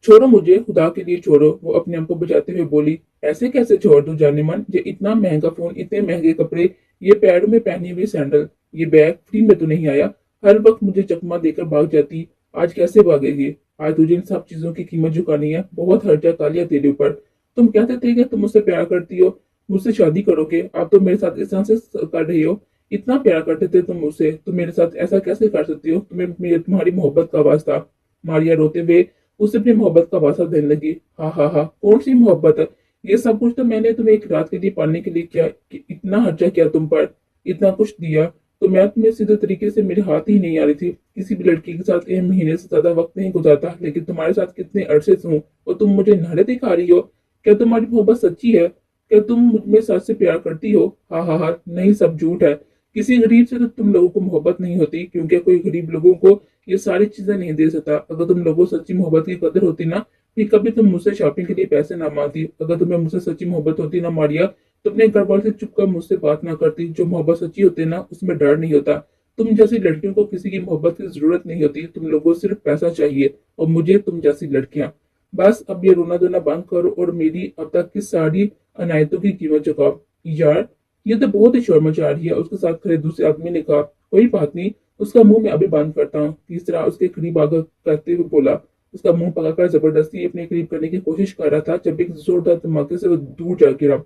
छोड़ो मुझे, खुदा के लिए छोड़ो, वो अपने आप को बचाते हुए बोली। ऐसे कैसे छोड़ दूं जाने मन, ये इतना महंगा फोन, इतने महंगे कपड़े, ये पैरों में पहनी हुई सैंडल, ये बैग फ्री में तो नहीं आया। हर वक्त मुझे चकमा देकर भाग जाती, आज कैसे भागेगी? आज तुझे इन सब चीजों की कीमत चुकानी है। बहुत खर्चा कर लिया तेरे ऊपर। तुम कहते थे कि तुम मुझसे प्यार करती हो, मुझसे शादी करोगे, अब तो मेरे साथ इस तरह से कर रही हो। इतना प्यार करते थे तुम मुझसे, तुम मेरे साथ ऐसा कैसे कर सकती हो? तुम्हारी मोहब्बत का वास्ता। मारिया रोते हुए उसे अपनी मोहब्बत का वास्ता देने लगी। हाँ हाँ हाँ, कौन सी मोहब्बत है? ये सब कुछ तो मैंने तुम्हें एक रात के लिए पालने के लिए किया, कि इतना खर्चा किया तुम पर, इतना कुछ दिया, तो मैं तुम्हें सीधे तरीके से मेरे हाथ ही नहीं आ रही थी। किसी भी लड़की के साथ 1 महीने से ज्यादा वक्त नहीं गुजारता, लेकिन तुम्हारे साथ कितने अरसे से हूँ और तुम मुझे नारे दिखा रही हो। क्या तुम्हारी मोहब्बत सच्ची है? क्या तुम मुझ में सच से प्यार करती हो? हाँ हाँ हाँ, नहीं, सब झूठ है। किसी गरीब से तो तुम लोगों को मोहब्बत नहीं होती, क्योंकि कोई गरीब लोगों को ये सारी चीजें नहीं दे सकता। अगर तुम लोगों को सच्ची मोहब्बत की कदर होती ना, फिर कभी तुम मुझसे शॉपिंग के लिए पैसे ना मांगती। अगर तुम्हें मुझसे सच्ची मोहब्बत होती ना मारिया, तो अपने घर वालों से चुप कर मुझसे बात ना करती। जो मोहब्बत सच्ची होती है ना, उसमें डर नहीं होता। तुम जैसी लड़कियों को किसी की मोहब्बत की जरूरत नहीं होती, तुम लोगों को सिर्फ पैसा चाहिए, और मुझे तुम जैसी लड़कियां। बस अब ये रोना धोना बंद करो और मेरी अब तक की सारी अनायतों की कीमत चुकाओ। यार, ये तो बहुत ही शोर मचा रही है, उसके साथ खड़े दूसरे आदमी ने कहा। कोई बात नहीं, उसका मुंह मैं अभी बंद करता हूँ। तीसरा उसके करीब आकर करते हुए बोला। उसका मुंह पकाकर जबरदस्ती अपने करीब करने की कोशिश कर रहा था, जब एक जोरदार धमाके से वो दूर जा गिरा।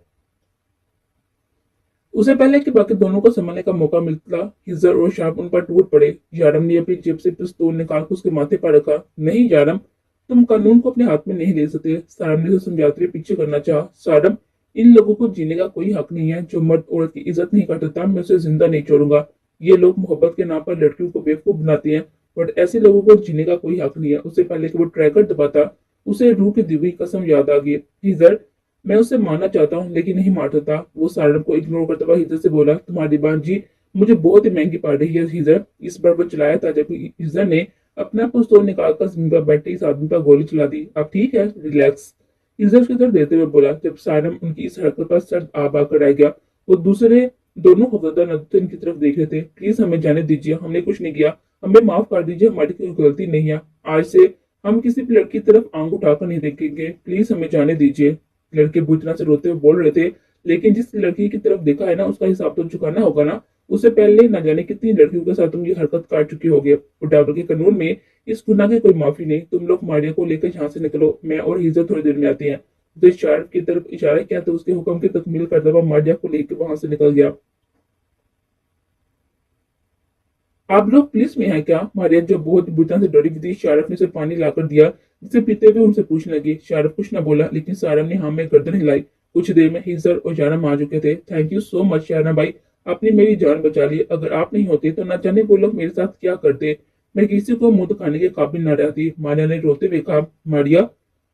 उसे पहले कि बाकी दोनों को संभालने का मौका मिलता, हिजर और शाम उन पर टूट पड़े। यारम ने अपनी जेब से पिस्तौल निकाल कर उसके माथे पर रखा। नहीं यारम, तुम कानून को अपने हाथ में नहीं ले सकते। सारम ने उसे समझाते हुए पीछे करना चाहा। सारम, इन लोगों को जीने का कोई हक नहीं है। जो मर्द औरत की इज्जत नहीं करता, मैं उसे जिंदा नहीं छोड़ूंगा। ये लोग मोहब्बत के नाम पर लड़कियों को बेवकूफ बनाते हैं, बट ऐसे लोगों को जीने का कोई हक नहीं है। उससे पहले कि वो ट्रैकर दबाता, उसे रूह की दी हुई कसम याद आ गई। हिजर, मैं उसे मारना चाहता हूँ लेकिन नहीं मार सकता। वो सारन को इग्नोर करता हुआ हिजर से बोला। तुम्हारी बात जी मुझे बहुत ही महंगी पड़ रही है हिजर। इस बार वो चिल्लाया था, जब हिजर ने अपना पिस्तौल निकालकर जमीन पर बैठे इस आदमी पर गोली चला दी। अब ठीक है, रिलैक्स, हिजर की तरफ देते हुए बोला। जब सारन उनकी इस हरकत पर सर आब आकर रह गया, वो दूसरे दोनों खौफजदा नजर की तरफ देख रहे थे। प्लीज हमें जाने दीजिए, हमने कुछ नहीं किया, हमें माफ कर दीजिए, हमारी कोई गलती नहीं है। आज से हम किसी भी लड़की की तरफ आंख उठाकर नहीं देखेंगे, प्लीज हमें जाने दीजिए। लड़के बुरी तरह से रोते हुए बोल रहे थे, लेकिन जिस लड़की की तरफ देखा है ना, उसका हिसाब तो चुकाना होगा ना। उससे पहले न जाने कितनी लड़कियों के साथ तुम ये हरकत कर चुके होगे। उटावर के कानून में इस गुनाह की कोई माफी नहीं। तुम लोग मारिया को लेकर यहाँ से निकलो, मैं और हिजर थोड़ी देर में आती हैं। तो शार्फ की तरफ इशारा किया तो उसके हुक्म की तकमील करता हुआ मारिया को लेकर वहां से निकल गया। आप लोग पुलिस में हैं क्या? मारिया जो बहुत बुरी तरह से डरी हुई थी, शाहरुख ने उसे पानी लाकर दिया, जिसे पीते हुए उनसे पूछने लगी। शाहरुख कुछ न बोला, लेकिन सारम ने हाँ में गर्दन हिलाई। कुछ देर में हिजर और जानम आ चुके थे। थैंक यू सो मच शाना भाई, आपने मेरी जान बचा ली। अगर आप नहीं होते तो न जाने वो लोग मेरे साथ क्या करते। मैं किसी को मुंह दिखाने के काबिल न रहती। मारिया ने रोते हुए कहा। मारिया,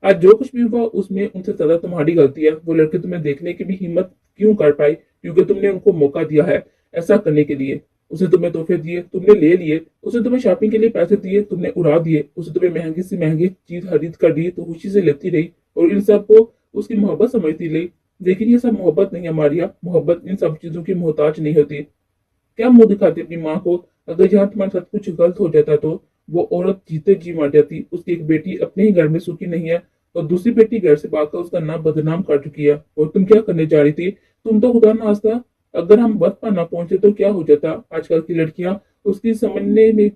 आज जो कुछ भी हुआ उसमें उनसे ज्यादा तुम्हारी गलती है। वो लड़के तुम्हें देखने की भी हिम्मत क्यों कर पाई? क्योंकि तुमने उनको मौका दिया है ऐसा करने के लिए। उसे तुम्हें तोहफे दिए, तुमने ले लिए। उसे तुम्हें शॉपिंग के लिए पैसे दिए, तुमने उड़ा दिए। उसे तुम्हें महंगी से महंगी चीज खरीद कर दी तो खुशी से लेती रही, और इन सब को उसकी मोहब्बत समझती रही। लेकिन ये सब मोहब्बत नहीं है मारिया, मोहब्बत इन सब चीजों की मोहताज नहीं होती। क्या मुंह दिखाती अपनी माँ को? अगर यहाँ तुम्हारे साथ कुछ गलत हो जाता तो वो औरत जीते जी मर जाती। उसकी एक बेटी अपने ही घर में सुखी नहीं है, और दूसरी बेटी घर से भागकर उसका नाम बदनाम कर चुकी है। और तुम क्या करने जा रही थी? तुम तो खुदा ना खास्ता अगर हम वक्त पर ना पहुंचे तो क्या हो जाता? आजकल की लड़कियां उसकी समझने में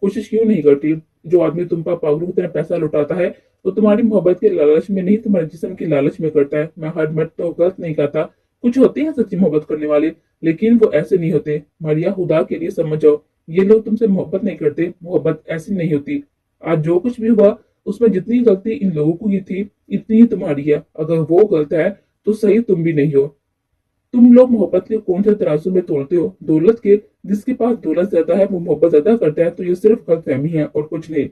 कोशिश क्यों नहीं करती? जो आदमी तुम पर पागलों की तरह पैसा लुटाता है, वो तुम्हारी मोहब्बत के लालच में नहीं, तुम्हारे जिस्म की लालच में करता है। मैं हर मर्द तो गलत नहीं कहता, कुछ होते हैं सच्ची मोहब्बत करने वाले, लेकिन वो ऐसे नहीं होते। मारिया, खुदा के लिए समझ जाओ, ये लोग तुमसे मोहब्बत नहीं करते, मोहब्बत ऐसी नहीं होती। आज जो कुछ भी हुआ उसमें जितनी गलती इन लोगों की थी, इतनी ही तुम्हारी है। अगर वो गलत है तो सही तुम भी नहीं हो। तुम लोग मोहब्बत के कौन से तराजू में तोलते हो? दौलत के? जिसके पास दौलत ज्यादा है वो मोहब्बत ज्यादा करता है, तो ये सिर्फ गलतफहमी है और कुछ नहीं।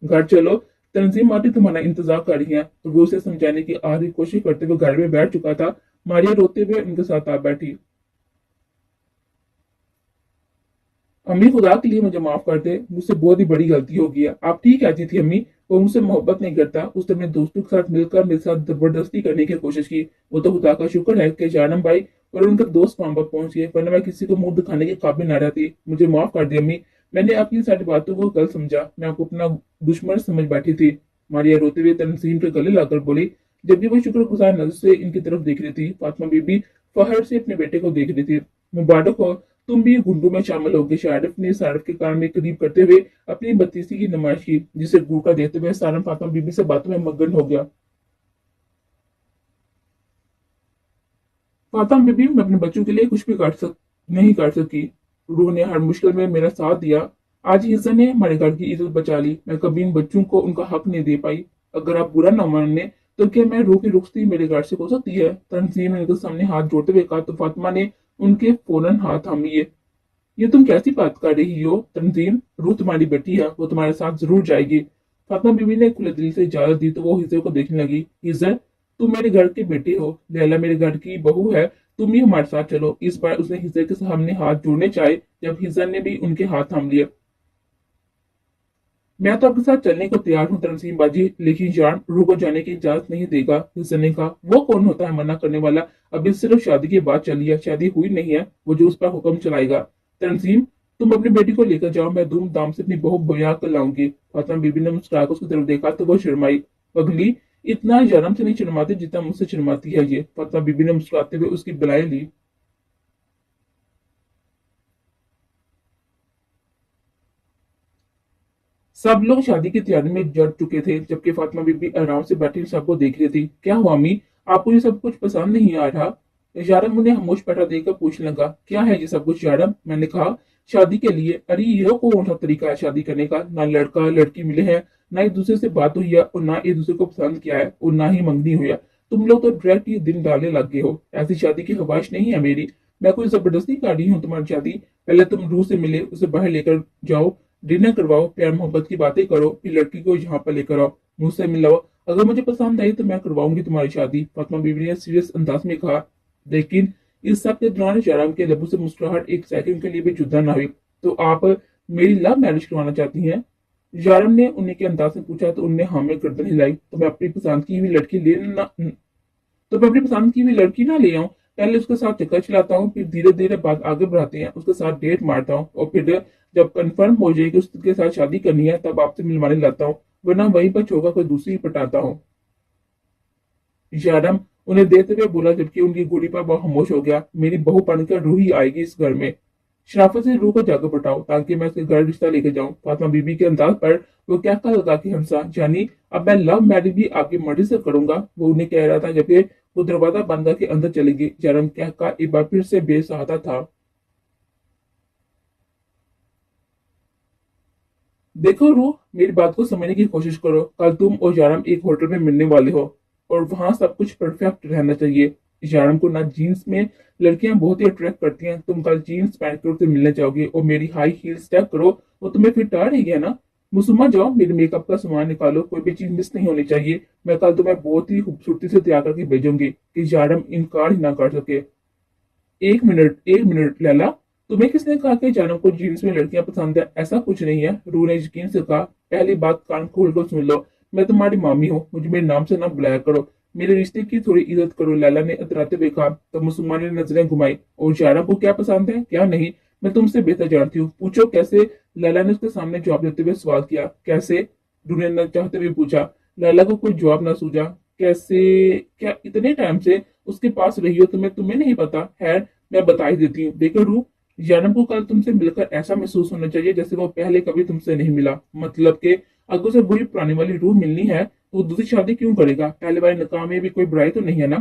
घर चलो, तंजीम आती तुम्हारा इंतजार कर रही है। तो वो उसे समझाने की आधी कोशिश करते हुए घर में बैठ चुका था। मारिया रोते हुए उनके साथ आ बैठी। अम्मी, खुदा के लिए मुझे माफ कर दे, मुझसे बहुत ही बड़ी गलती हो गई है। आप ठीक कहती थी अम्मी, वो मुझसे मोहब्बत नहीं करता। उसने अपने दोस्तों के साथ मिलकर मेरे साथ जबरदस्ती करने की कोशिश की। वो तो खुदा का शुक्र है कि जानम भाई और उनके दोस्त वहां पर पहुंच गए, वरना मैं किसी को मुंह दिखाने के काबिल ना रहती। मुझे माफ कर दी अम्मी, मैंने आपकी सारी बातों को गलत समझा, मैं आपको अपना दुश्मन समझ बैठी थी। मारिया रोते हुए तंजीम के गले लाकर बोली, जबकि वो शुक्रगुजार नजर से इनकी तरफ देख रही थी। फातिमा बीबी फहर से अपने बेटे को देख रही थी। मुबारक हो, तुम भी गुंडों में शामिल हो गए। शारिफ ने सारिफ के कान में करीब करते हुए अपनी बत्तीसी की नुमाइश की, जिसे गूका देते हुए सारन फातिमा बीबी से बातों में मगन हो गया। फातिमा बीबी, मैं अपने बच्चों के लिए कुछ भी नहीं कर सकी। रूह ने हर मुश्किल में मेरा साथ दिया। आज हिस्सा ने हमारे घर की इज्जत बचा ली। मैं कभी इन बच्चों को उनका हक नहीं दे पाई। अगर आप बुरा न माने तो क्या मैं रूह की रुखसती मेरे घर से हो सकती है? तंजीम ने उनके सामने हाथ जोड़ते हुए कहा तो फातिमा ने उनके फौरन हाथ थाम लिए। ये तुम कैसी बात कर रही हो तंजीम? रूह तुम्हारी बेटी है, वो तुम्हारे साथ जरूर जाएगी। फातिमा बीबी ने खुले दिल से इजाजत दी तो वो हिज्जे को देखने लगी। हिज्जर, तुम मेरे घर के बेटे हो, लैला मेरे घर की बहू है, तुम ही हमारे साथ चलो। इस बार उसने हिज्जर के सामने हाथ जोड़ने चाहे, जब हिज्जर ने भी उनके हाथ थाम लिए। मैं तो आपके साथ चलने को तैयार हूँ तंजीम बाजी, लेकिन जान रूह को जाने की इजाजत नहीं देगा। हिज्जर ने कहा, वो कौन होता है मना करने वाला? अभी सिर्फ शादी की बात चली है, शादी हुई नहीं है, वो जो उस पर हुक्म चलाएगा। तंजीम, तुम अपनी बेटी को लेकर जाओ, मैं धूमधाम से अपनी बहू ब्याह कर लाऊंगी। फातिमा बीबी ने मुस्कुराकर उसकी तरफ देखा तो वो शर्माई। पगली, इतना शर्म से नहीं शर्माती जितना मुझसे शर्माती है ये। फातिमा बीबी ने मुस्कुराते हुए उसकी बलाई ली। सब लोग शादी की तैयारी में जुट चुके थे, जबकि फातिमा बीबी आराम से बैठी सबको देख रही थी। क्या हुआ अम्मी, आपको ये सब कुछ पसंद नहीं आ रहा? यारम उन्हें खामोश बैठा देखकर पूछने लगा, क्या है ये सब कुछ यारम? मैंने कहा, शादी के लिए। अरे ये कौन सा तरीका है शादी करने का? ना लड़का लड़की मिले हैं, ना एक दूसरे से बात हुई है, और ना एक दूसरे को पसंद किया है, और ना ही मंगनी हुई है। तुम लोग तो डायरेक्ट ये दिन डालने लग गए हो। ऐसी शादी की ख्वाहिश नहीं है मेरी। मैं कोई जबरदस्ती कर रही हूँ तुम्हारी शादी? पहले तुम रूह से मिले, उसे बाहर लेकर जाओ, डिनर करवाओ, प्यार मोहब्बत की बातें करो, फिर लड़की को यहाँ पर लेकर आओ, मुझसे मिलाओ। अगर मुझे पसंद आई तो मैं करवाऊंगी तुम्हारी शादी। फातिमा बीबी ने सीरियस अंदाज में कहा। लेकिन इस सब के दौरान जयराम के लबों से मुस्कुराहट एक सेकंड के लिए भी जुदा ना हुई। तो आप मेरी लव मैरिज करवाना चाहती हैं? जयराम ने उन्हीं के अंदाज में पूछा तो उनने हाँ में गर्दन हिलाई। तो मैं अपनी पसंद की हुई लड़की ले ना तो मैं अपनी पसंद की हुई लड़की ना ले आऊं? पहले उसके साथ चक्कर चलाता हूँ, फिर धीरे धीरे बात आगे बढ़ाते हैं, उसके साथ डेट मारता हूँ, और फिर जब कंफर्म हो जाए कि उसके साथ शादी करनी है तब आपसे मिलवाने लाता हूँ, वरना वहीं पर छोगा कोई दूसरी पटाता हूँ। यारम उन्हें देते हुए बोला, जबकि उनकी गोली पर वह खामोश हो गया। मेरी बहू बनकर रूह ही आएगी इस घर में। शराफत से रूह को जाकर पटाओ ताकि मैं उसके घर रिश्ता लेके जाऊं। फातिमा बीबी के अंदाज पर वो क्या कहा लगा कि हंसा, यानी अब मैं लव मैरिज भी आपकी मर्जी से करूंगा? वो उन्हें कह रहा था जबकि वो दरवाजा बंद करके अंदर चली गई। जरम क्या का एक बार फिर से बेसहारा था। देखो रू, मेरी बात को समझने की कोशिश करो। कल तुम और यारम एक होटल में मिलने वाले हो, और वहां सब कुछ परफेक्ट रहना चाहिए। यारम को ना जीन्स में लड़कियां बहुत ही अट्रैक्ट करती हैं। तुम कल जीन्स पहन कर उससे मिलने जाओगे, और मेरी हाई हील्स चेक करो, वो तुम्हें फिट आ रही है ना? मुसुमा, जाओ मेरे मेकअप का सामान निकालो, कोई भी चीज मिस नहीं होनी चाहिए। मैं कल तुम्हें बहुत ही खूबसूरती से तैयार करके भेजूंगी कि यारम इनकार ही ना कर सके। एक मिनट लैला, तुम्हें किसने कहा कि जानम को जीन्स में लड़कियां पसंद है? ऐसा कुछ नहीं है, रू ने यकीन से कहा। पहली बात कान खोल कर सुन लो, मैं तुम्हारी मामी हूँ, मुझे मेरे नाम से ना बुलाया करो। मेरे रिश्ते की थोड़ी इज्जत करो, लैला ने अतराते हुए कहा। तो मुसलमान ने नजरें घुमाई। और शारा को क्या पसंद है क्या नहीं, मैं तुमसे बेहतर जानती हूँ, पूछो कैसे? लैला ने उसके सामने जवाब देते हुए सवाल किया। कैसे? रू ने न चाहते हुए पूछा। लैला को कोई जवाब ना सूझा। कैसे? क्या इतने टाइम से उसके पास रही हो तुम्हें तुम्हें नहीं पता है? मैं बता ही देती हूँ। देखो रू, जन्म को कल तुमसे मिलकर ऐसा महसूस होना चाहिए जैसे वो पहले कभी तुमसे नहीं मिला। मतलब के अगर उसे वही पुरानी वाली रूह मिलनी है तो वो दूसरी शादी क्यों करेगा? पहले वाली नकाम में भी कोई बुराई तो नहीं है ना?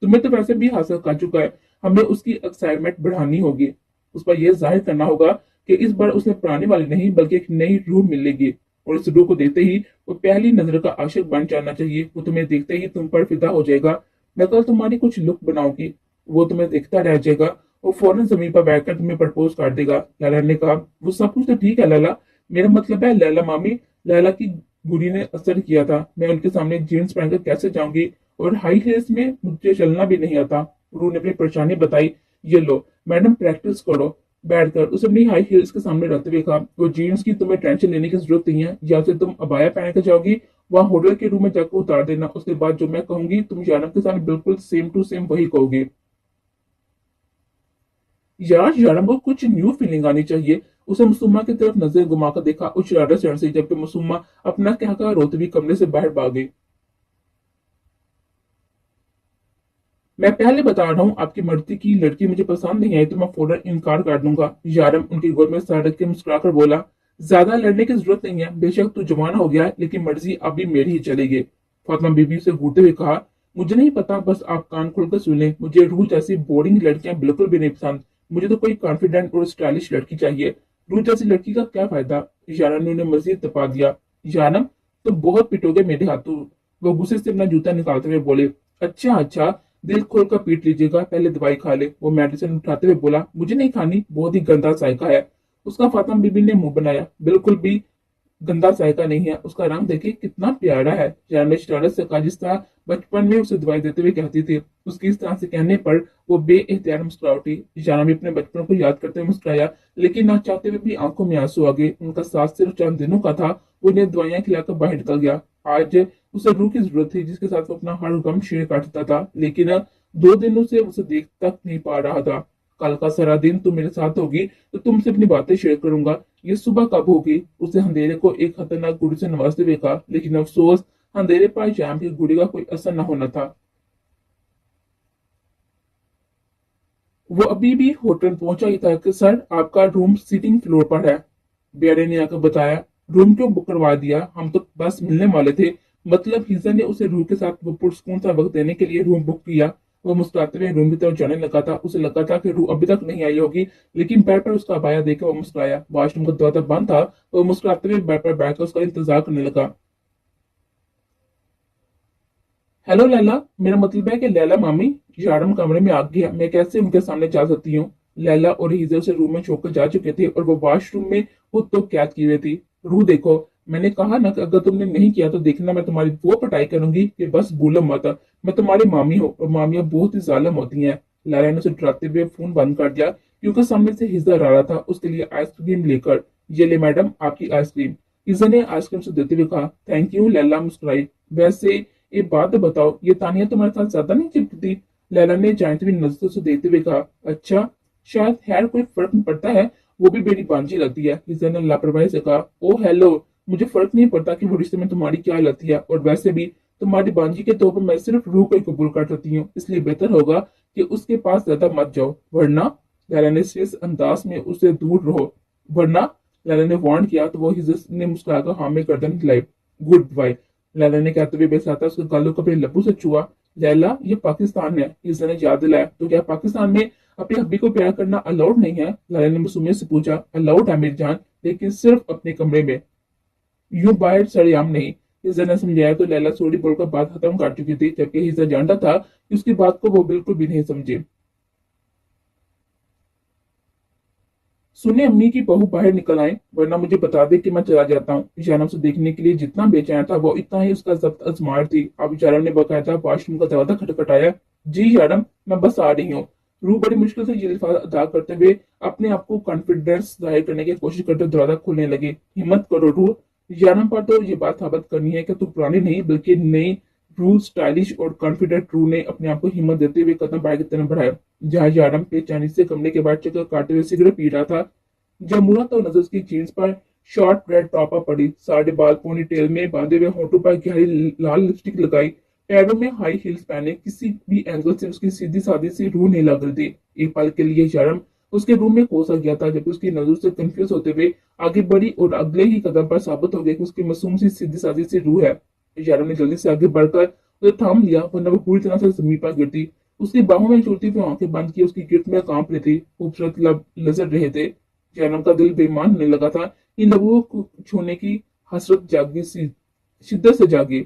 तुम्हें तो वैसे भी हासिल कर चुका है, हमें उसकी एक्साइटमेंट बढ़ानी होगी। उस पर यह जाहिर करना होगा कि इस बार उसने पुरानी वाली नहीं बल्कि एक नई रूह मिलेगी, और इस रूह को देखते ही वो पहली नजर का आशिक बन जाना चाहिए। वो तुम्हें देखते ही तुम पर फिदा हो जाएगा। मैं कल तुम्हारी कुछ लुक बनाऊंगी, वो तुम्हें देखता रह जाएगा। वो फौरन जमीन पर बैठकर तुम्हें प्रपोज कर देगा। लैला ने कहा। वो सब कुछ तो ठीक है लैला, मेरा मतलब है लैला मामी, लैला की बुरी ने असर किया था। मैं उनके सामने जीन्स पहनकर कैसे जाऊंगी, और हाई हील्स में मुझे चलना भी नहीं आता। गुरु ने अपनी परेशानी बताई। ये लो मैडम, प्रैक्टिस करो बैठकर। उसे अपनी हाई हील्स के सामने रखते हुए कहा, वो जीन्स की तुम्हें टेंशन लेने की जरूरत नहीं है। या फिर तुम अबाया पहन कर जाओगी, वहां होटल के रूम में जाकर उतार देना। उसके बाद जो मैं कहूंगी तुम जानब के सामने बिल्कुल सेम टू सेम वही कहोगे। यार यार, को कुछ न्यू फीलिंग आनी चाहिए। उसे मसूमा की तरफ नजर घुमाकर देखा और शरारत चढ़ सी, जबकि मसूमा अपना कहकर रोते हुए कमरे से बाहर भाग गई। मैं पहले बता रहा हूँ, आपकी मर्जी की लड़की मुझे पसंद नहीं आई तो मैं फौरन इनकार कर दूंगा। यारम उनकी गोद में सर रख के मुस्कुराकर बोला, ज्यादा लड़ने की जरूरत नहीं है, बेशक तू जवान हो गया है, लेकिन मर्जी अभी मेरी ही चलेगी। फातिमा बीबी से घूरते हुए कहा, मुझे नहीं पता, बस आप कान खोलकर सुन लें, मुझे रूह जैसी बोरिंग लड़कियां बिल्कुल भी नहीं पसंद। मुझे तो कोई कॉन्फिडेंट और स्टाइलिश लड़की चाहिए। रूह जैसी लड़की का क्या फायदा। यारम ने उन्हें मजीद तपा दिया। यारम, तुम बहुत पिटोगे मेरे हाथों। वो गुस्से से अपना जूता निकालते हुए बोले, अच्छा अच्छा, दिल खोल कर पीट लीजिएगा, पहले दवाई खा ले। वो मेडिसिन उठाते हुए बोला, मुझे नहीं खानी, बहुत ही गंदा जायका है। उसका फातिमा बीबी ने मुंह बनाया, बिल्कुल भी गंदा जायका नहीं है, उसका रंग देखिए कितना प्यारा है। जान ने शरारत से कहा, जिस तरह बचपन में उसे दवाई देते हुए कहती थी। उसकी इस तरह से कहने पर वो बेएहतियात मुस्कुरा उठी। जाना भी अपने बचपन को याद करते हुए मुस्कुराया, लेकिन ना चाहते हुए भी आंखों में आंसू आ गए। उनका साथ सिर्फ चंद दिनों का था, वो उन्हें दवाइयां खिलाकर बाहर निकल गया। आज उसे रूह की जरूरत थी, जिसके साथ वो अपना हर गम शेयर करता था, लेकिन 2 दिनों से उसे देख तक नहीं पा रहा था। कल का सारा दिन तुम मेरे साथ होगी तो तुमसे अपनी बातें शेयर करूंगा। ये सुबह कब होगी। उसे अंधेरे को एक खतरनाक गुड़ी से नवाजते हुए कहा, लेकिन अफसोस, अंधेरे पर जाम की गुड़ी का कोई असर न होना था। वो अभी भी होटल पहुंचा ही था कि सर, आपका रूम सीटिंग फ्लोर पर है। बेड़े ने आकर बताया, रूम क्यों बुक करवा दिया, हम तो बस मिलने वाले थे। मतलब हिजा ने उसे रूह के साथ वो पुरस्कून सा वक्त देने के लिए रूम बुक किया। वो मुस्कुराते हुए रूम की तरफ जाने लगा था। उसे लगा था कि रूह अभी तक नहीं आई होगी, लेकिन बेड पर उसका अबाया देखकर वो मुस्कुराया। वॉशरूम का दरवाजा बंद था। वो मुस्कुराते हुए बेड पर बैठकर उसका इंतजार करने लगा। हेलो लैला, मेरा मतलब है कि लैला मामी, यारम कमरे में आ गया, मैं कैसे उनके सामने जा सकती हूँ। लैला और हिजर से रूम में छोड़कर जा चुके थे और वो वॉशरूम में खुद तो कैद की हुई थी। रूह देखो, मैंने कहा ना कि अगर तुमने नहीं किया तो देखना मैं तुम्हारी वो पिटाई करूंगी कि बस भूलो मत। मैं तुम्हारी मामी हूँ और मामियां बहुत ही जालिम होती हैं। लैला ने उसे डराते हुए फोन बंद कर दिया, क्योंकि सामने से हिजर आ रहा था उसके लिए आइसक्रीम लेकर। ये ले मैडम, आपकी आइसक्रीम। हिजर ने आइसक्रीम से देते हुए कहा, थैंक यू। लैला मुस्कुराई। वैसे एक बात बताओ, ये तानिया तुम्हारे साथ ज्यादा नहीं चिपकती। लैला ने जानती हुई नजरों से देखते हुए कहा, अच्छा, शायद खैर कोई फर्क नहीं पड़ता है, वो भी मेरी बांझी लगती है। लिजा ने लापरवाही से कहा, ओ हेलो, मुझे फर्क नहीं पड़ता कि वो रिश्ते में तुम्हारी क्या लगती है, और वैसे भी तुम्हारी बांझी के तौर पर मैं सिर्फ रूह को ही कबूल कर सकती हूँ, इसलिए बेहतर होगा कि उसके पास ज्यादा मत जाओ, वरना। लैला ने इस अंदाज में उससे दूर रहो, वरना। लैला ने वार्न किया तो वो हिजर ने मुस्कुराकर हाँ में गर्दन हिलाई। गुड बाय, लैला ने कहते हुए बेसाता उसके गालों को अपने लब्बों से छुआ। लैला, ये पाकिस्तान है, हिजर ने याद दिलाया। तो क्या पाकिस्तान में अपने हब्बी को प्यार करना अलाउड नहीं है। लैला ने मासूमियत से पूछा, अलाउड है मेरी जान, लेकिन सिर्फ अपने कमरे में, यूं बाहर सरेआम नहीं। हिजर ने समझाया तो लैला सॉरी बोलकर बात खत्म कर चुकी थी, जबकि हिजर जानता था कि उसकी बात को वो बिल्कुल भी नहीं समझे। सुने, अम्मी की बहू बाहर निकल आए, वरना मुझे बता दे कि मैं चला जाता हूँ। इशारा उसे देखने के लिए जितना बेचैन था वो इतना ही उसका जब्त अजमार थी। अब इशारा ने बकायदा वॉशरूम का दरवाजा खटखटाया। जी यारम, मैं बस आ रही हूँ। रूह बड़ी मुश्किल से ये अल्फाज अदा करते हुए अपने आप को कॉन्फिडेंस जाहिर करने की कोशिश करते दरवाजा खोलने लगे। हिम्मत करो रूह, यारम पर तो ये बात साबित करनी है कि तू पुरानी नहीं बल्कि नई रूह, स्टाइलिश और कॉन्फिडेंट रूह ने अपने आप को हिम्मत देते हुए कदम बाहर की तरफ बढ़ाया। जहां यारम बेचैनी से कमरे के बाहर चक्कर काटते हुए सिगरेट पी रहा था, जब मुड़ा तो नजर उसकी जीन्स पर शॉर्ट रेड टॉपर पड़ी, साढ़े बाल पोनी टेल में बांधे हुए, होठों पर गहरी लाल लिपस्टिक लगाई, पैरों में हाई हील्स पहने, किसी भी एंगल से उसकी सीधी सादी सी रूह नहीं लग रही थी। एक पल के लिए शर्म उसके रूम में खो सा गया था, जब उसकी नजर से कंफ्यूज होते हुए आगे बढ़ी और अगले ही कदम पर साबित हो गया कि उसकी मासूम सी सीधी सादी सी रूह है। शर्म ने जल्दी से आगे बढ़कर उसे थाम लिया, वरना वो पूरी तरह से जमीन पर गिरती। उसकी बाहों में चुलती हुई आंखें बंद की उसकी गिरफ्त में कांप रही थी, खूबसूरत लब नजर रहे थे। जैनब का दिल बेईमान होने लगा था। इन लबों को छूने की हसरत जागी सी शिद्दत से जागी,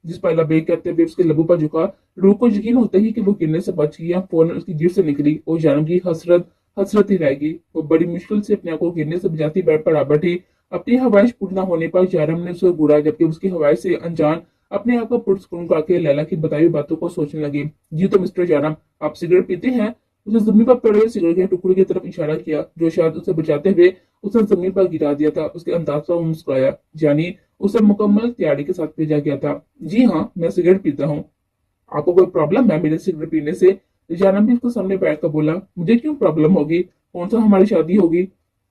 जिस पर लबे कहते हुए उसके लबों पर झुका। रूह को यकीन होते ही कि वो गिरने से बच गया, फौरन उसकी गिर से निकली और जैनब की हसरत हसरत ही रहेगी। वो बड़ी मुश्किल से अपने आप को गिरने से बचाती बेड पर आ बैठी। अपनी हवाइश पूरी न होने पर जैनब ने उसे घूरा, जबकि उसकी हवाइश से अनजान अपने आप को पुरस्कून करके लैला की बताई हुई बातों को सोचने लगी। जी तो मिस्टर जैनब, आप सिगरेट पीते हैं। उसने जमीन पर पड़े हुए सिगरेट के टुकड़े की तरफ इशारा किया, जो शायद उसे बचाते हुए उसने जमीन पर गिरा दिया था। उसके अंदाज पर वो मुस्कुराया, यानी उसे मुकम्मल तैयारी के साथ भेजा गया था। जी हाँ, मैं सिगरेट पीता हूँ। आपको कोई प्रॉब्लम है मेरे सिगरेट पीने से। जानम भी उसके सामने बैठ कर बोला, मुझे क्यों प्रॉब्लम होगी, कौन सा हमारी शादी होगी।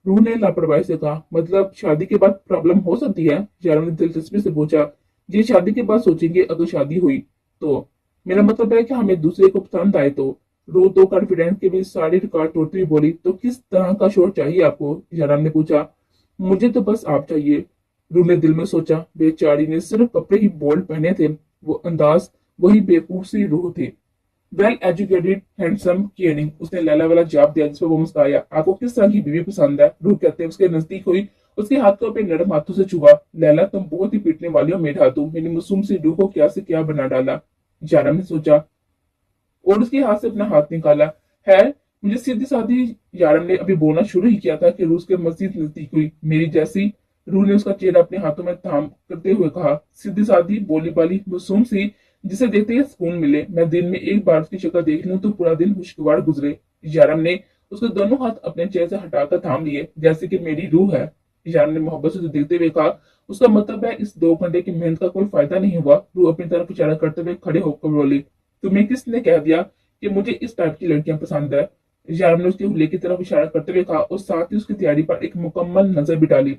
रूह ने लापरवाही से कहा, मतलब शादी के बाद प्रॉब्लम हो सकती है? यारम ने दिलचस्पी से पूछा। जी, शादी के बाद सोचेंगे, अगर शादी हुई तो। मेरा मतलब है कि हम एक दूसरे को पसंद आए तो। रूह तो कॉन्फिडेंस के बीच सारी रिकॉर्ड तोड़ती हुई बोली, तो किस तरह का शोर चाहिए आपको? यारम ने पूछा। मुझे तो बस आप चाहिए। रूह ने दिल में सोचा, बेचारी ने सिर्फ कपड़े ही बोल्ड पहने थे, वो अंदाज वही बेवकूफ सी रूह थी। वेल एजुकेटेड, हैंडसम, केयरिंग, उसने लैला वाला जवाब दिया, जिस पर वो मुस्कुराया। आपको किस तरह की बीवी पसंद है? रूह कहते हैं उसके नजदीक हुई, उसके हाथ को अपने नरम हाथों से छुआ। लैला, तुम बहुत ही पीटने वाली हो मेरे हाथों। मैंने मासूम सी रूह को क्या से क्या बना डाला। जारम ने सोचा और उसके हाथ से अपना हाथ निकाला। है, मुझे सीधी सादी। यारम ने अभी बोलना शुरू ही किया था कि रूस के मस्जिद नजदीक हुई, मेरी जैसी। रूह ने उसका चेहरा अपने हाथों में थाम करते हुए कहा, सीधी सादी, बोली बाली, मासूम सी, जिसे देखते ही सुकून मिले। मैं दिन में एक बार उसकी शक्ल देख लूं तो पूरा दिन खुशगवार गुजरे। यारम ने उसके दोनों हाथ अपने चेहरे से हटाकर थाम लिए, जैसे कि मेरी रूह है। यारम ने मोहब्बत से देखते हुए कहा, उसका मतलब है इस 2 घंटे की मेहनत का कोई फायदा नहीं हुआ? रूह अपनी तरफ इशारा करते हुए खड़े होकर बोली, तुम्हें किसने कह दिया कि मुझे इस टाइप की लड़कियां पसंद है? यारम ने उसके हुल्ले की तरफ इशारा करते हुए कहा और साथ ही उसकी तैयारी पर एक मुकम्मल नजर भी डाली।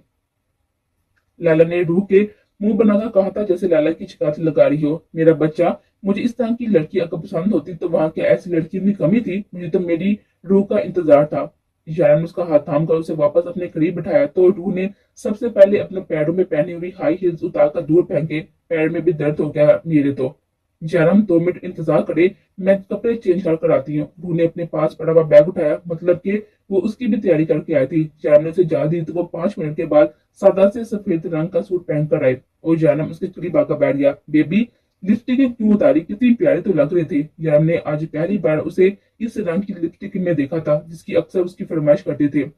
लैला ने रूह के मुंह बनाकर कहा था, जैसे लैला की शिकायत लगा रही हो, मेरा बच्चा, मुझे इस तरह की लड़की अगर पसंद होती तो वहां क्या ऐसी लड़की की कमी थी? मुझे तो मेरी रूह का इंतजार था। यारम ने उसका हाथ थाम कर उसे वापस अपने करीब बिठाया तो रूह ने सबसे पहले अपने पैरों में पहनी हुई हाई हील्स उतारकर दूर फेंके। पैर में भी दर्द हो गया मेरे तो। जयराम 2 मिनट इंतजार करे, मैं कपड़े चेंज कर आती हूँ। रूह ने अपने पास पड़ा हुआ बैग उठाया, मतलब कि वो उसकी भी तैयारी करके आई थी। जयराम ने उसे जा दी तो वो 5 मिनट के बाद सादा से सफेद रंग का सूट पहन कर आए और जयराम उसके करीब आकर बैठ गया। बेबी, लिपस्टिक क्यों उतारी? कितनी प्यारी तो लग रही थी। जयराम ने आज पहली बार उसे इस रंग की लिपस्टिक में देखा था, जिसकी अक्सर उसकी फरमाइश करती थी।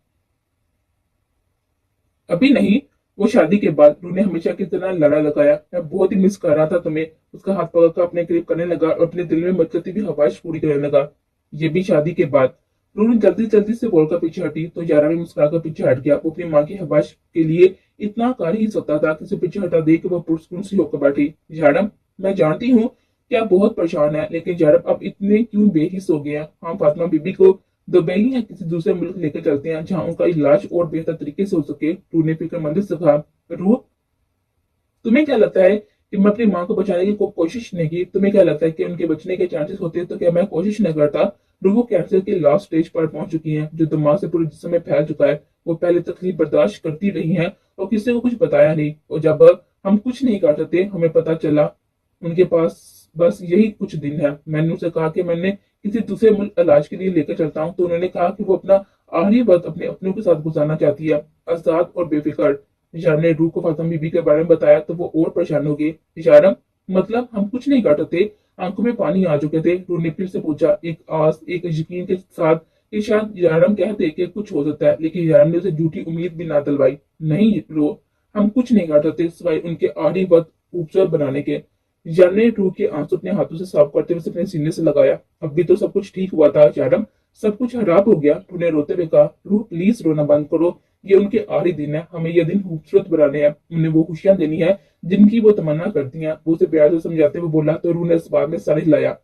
अभी नहीं, वो शादी के बाद। रूह ने हमेशा की तरह लड़ा लगाया, मैं बहुत ही मिस कर रहा था तुम्हें। उसका हाथ पकड़कर अपने करीब करने लगा और अपने दिल में मचलती हुई ख्वाहिश पूरी करने लगा। ये भी शादी के बाद। रूह ने जल्दी जल्दी से बोलकर पीछे हटी तो यारा भी मुस्कुराकर पीछे हट गया। वो अपनी माँ की ख्वाहिश के लिए इतना कर ही सकता था कि उसे पीछे हटा देख वो पुरस्कुन सी होकर बैठी। यारम, मैं जानती हूँ कि आप बहुत परेशान है, लेकिन यारम अब इतने क्यों बेहिस हो गए हैं? हम फातिमा बीबी को दुबई या किसी दूसरे मुल्क लेकर चलते हैं, जहां उनका इलाज और बेहतर तरीके से हो सके। रूह ने फिक्रमंदी से कहा। रूह, तुम्हें क्या लगता है कि मैं अपनी माँ को बचाने की कोई कोशिश नहीं की? तुम्हें क्या लगता है कि उनके बचने के चांसेस होते तो क्या मैं कोशिश नहीं करता? रूह वो कैंसर के लास्ट स्टेज पर पहुंच चुकी हैं, जो दिमाग से पूरे जिस्म में फैल चुका है। वो पहले तकलीफ बर्दाश्त करती रही हैं और किसी को कुछ बताया नहीं, और जब हम कुछ नहीं कर सकते, हमें पता चला उनके पास बस यही कुछ दिन है। मैंने उनसे कहा कि मैंने किसी दूसरे मुल्क इलाज के लिए लेकर चलता हूँ, तो उन्होंने कहा कि वो अपना आखिरी वक्त अपने अपनों के साथ गुजारना चाहती है, आजाद और बेफिक्र। इशारा ने रूह को फातिमा बीबी के बारे में बताया तो वो और परेशान हो गई। इशारा, मतलब हम कुछ नहीं कर सकते? आंखों में पानी आ चुके थे। रूह ने फिर से पूछा, एक आस, एक यकीन के साथ कि शायद यारम कहते कि कुछ हो सकता है, लेकिन यारम ने उसे झूठी उम्मीद भी ना दिलवाई। नहीं रूह, हम कुछ नहीं कर सकते सिवाय उनके आखिरी वक्त खूबसूरत बनाने के। यार ने रूह के आंसू अपने हाथों से साफ करते हुए अपने सीने से लगाया। अब भी तो सब कुछ ठीक हुआ था यारम, सब कुछ खराब हो गया। तूने रोते हुए कहा, रूह प्लीज रोना बंद करो, ये उनके आखिरी दिन है, हमें ये दिन खूबसूरत बनाने हैं, उन्हें वो खुशियां देनी है जिनकी वो तमन्ना करती हैं। वो उसे प्यार से समझाते हुए बोला तो रूह ने इस बात में सर हिलाया।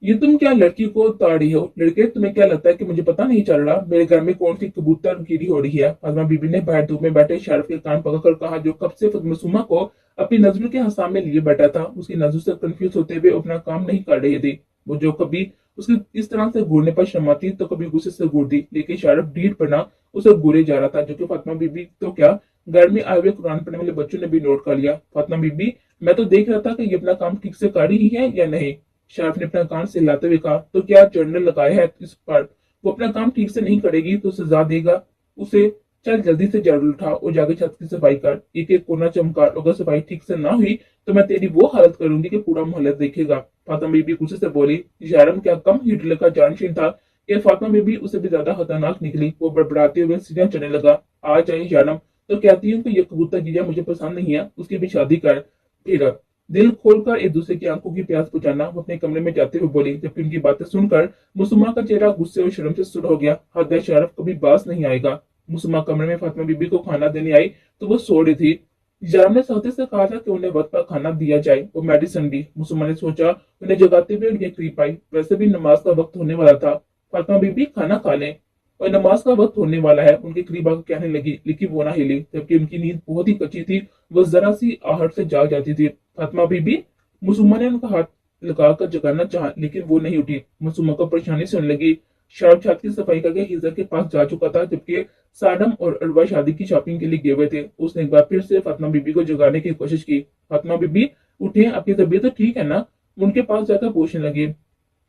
ये तुम क्या लड़की को उतार रही हो? लड़के, तुम्हें क्या लगता है कि मुझे पता नहीं चल रहा मेरे घर में कौन सी कबूतर कीड़ी हो रही है? फातिमा बीबी ने बाहर धूप में बैठे शारिफ के कान पकड़कर कहा, जो कब से मासूमा को अपनी नजरों के सामने लिए बैठा था। उसकी नजरों से कंफ्यूज होते हुए अपना काम नहीं कर रही थी। वो जो कभी उसकी इस तरह से घूरने पर शर्माती तो कभी गुस्से से घूरती, लेकिन शारिफ ढीठ बना उसे घूरे जा रहा था, जो कि फातिमा बीबी तो क्या, घर में आए हुए कुरान पढ़ने वाले बच्चों ने भी नोट कर लिया। फातिमा बीबी, मैं तो देख रहा था कि ये अपना काम ठीक से कर रही है या नहीं। शार्फ ने अपना कान से हिलाते हुए कहा, तो क्या जर्नल लगाया है इस पर? वो अपना काम ठीक से नहीं करेगी तो सजा देगा उसे। चल जल्दी से झाड़ू उठा और जाके छत की सफाई कर, एक एक कोना चमका। अगर सफाई ठीक से ना हुई तो मैं तेरी वो हालत करूंगी कि पूरा मोहल्ला देखेगा। फातिमा बीबी गुस्से से बोली। यारम क्या कम हिटलर का जानशीन था कि फातिमा बीबी उसे भी ज्यादा खतरनाक निकली। वो बड़बड़ाते हुए सीढ़ियां चढ़ने लगा। आ जाए यारम, तो कहती हूँ कि ये कबूतर गिरिया मुझे पसंद नहीं है, उसकी भी शादी कर। फिर दिल खोलकर एक दूसरे की आंखों की प्यास बुझाना। वो अपने कमरे में जाते हुए बोली, जबकि उनकी बातें सुनकर मुसम्मा का चेहरा गुस्से और शर्म से सुर हो गया। हद है, शरफ कभी बास नहीं आएगा। मुसम्मा कमरे में फातिमा बीबी को खाना देने आई तो वो सो रही थी। जाम ने सौते से कहा था कि उन्हें वक्त पर खाना दिया जाए, वो मेडिसिन भी। मुसम्मा ने सोचा उन्हें जगाते हुए उनके करीब आई। वैसे भी नमाज का वक्त होने वाला था। फातिमा बीबी खाना खा लें और नमाज का वक्त होने वाला है। उनके करीब आकर कहने लगी, लेकिन वो ना हिली, जबकि उनकी नींद बहुत ही कच्ची थी। वो जरा सी आहट से जाग जाती थी। फातिमा बीबी मुसुम्मा ने उनका हाथ लगाकर जगाना चाहा, लेकिन वो नहीं उठी। मुसुम्मा को परेशानी से होने लगी। शार्प छत की सफाई करके हिजर के पास जा चुका था, जबकि साडम और अरवा शादी की शॉपिंग के लिए गए हुए थे। उसने एक बार फिर से फातिमा बीबी को जगाने की कोशिश की। फातिमा बीबी उठे, आपकी तबीयत तो ठीक है ना? उनके पास जाकर पूछने लगे,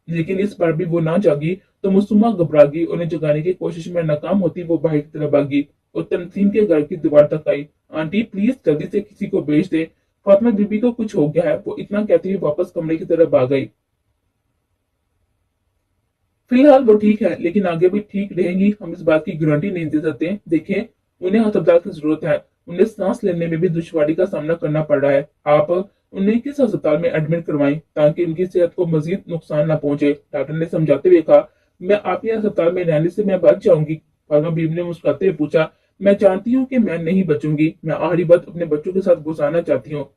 लेकिन इस बार भी वो ना जागी तो मुसुम्मा घबरा गई। उन्हें जगाने की कोशिश में नाकाम होती वो बाहर की तरफ भागी और तनसीम के घर की दीवार तक आई। आंटी प्लीज जल्दी से किसी को भेज दे, फातिमा बीबी को कुछ हो गया है। वो इतना कहती हुई वापस कमरे की तरफ भाग गई। फिलहाल वो ठीक है, लेकिन आगे भी ठीक रहेंगी, हम इस बात की गारंटी नहीं दे सकते। देखें, उन्हें अस्पताल की जरूरत है। उन्हें सांस लेने में भी दुश्वारी का सामना करना पड़ रहा है। आप उन्हें किस अस्पताल में एडमिट करवाएं ताकि उनकी सेहत को मजीद नुकसान न पहुंचे, डॉक्टर ने समझाते हुए कहा। मैं आपके अस्पताल में रहने से मैं बच जाऊंगी, फातिमा बीबी ने मुस्कुराते हुए पूछा। मैं जानती हूँ कि मैं नहीं बचूंगी। मैं आखिरी वक्त अपने बच्चों के साथ गुजारना चाहती हूँ।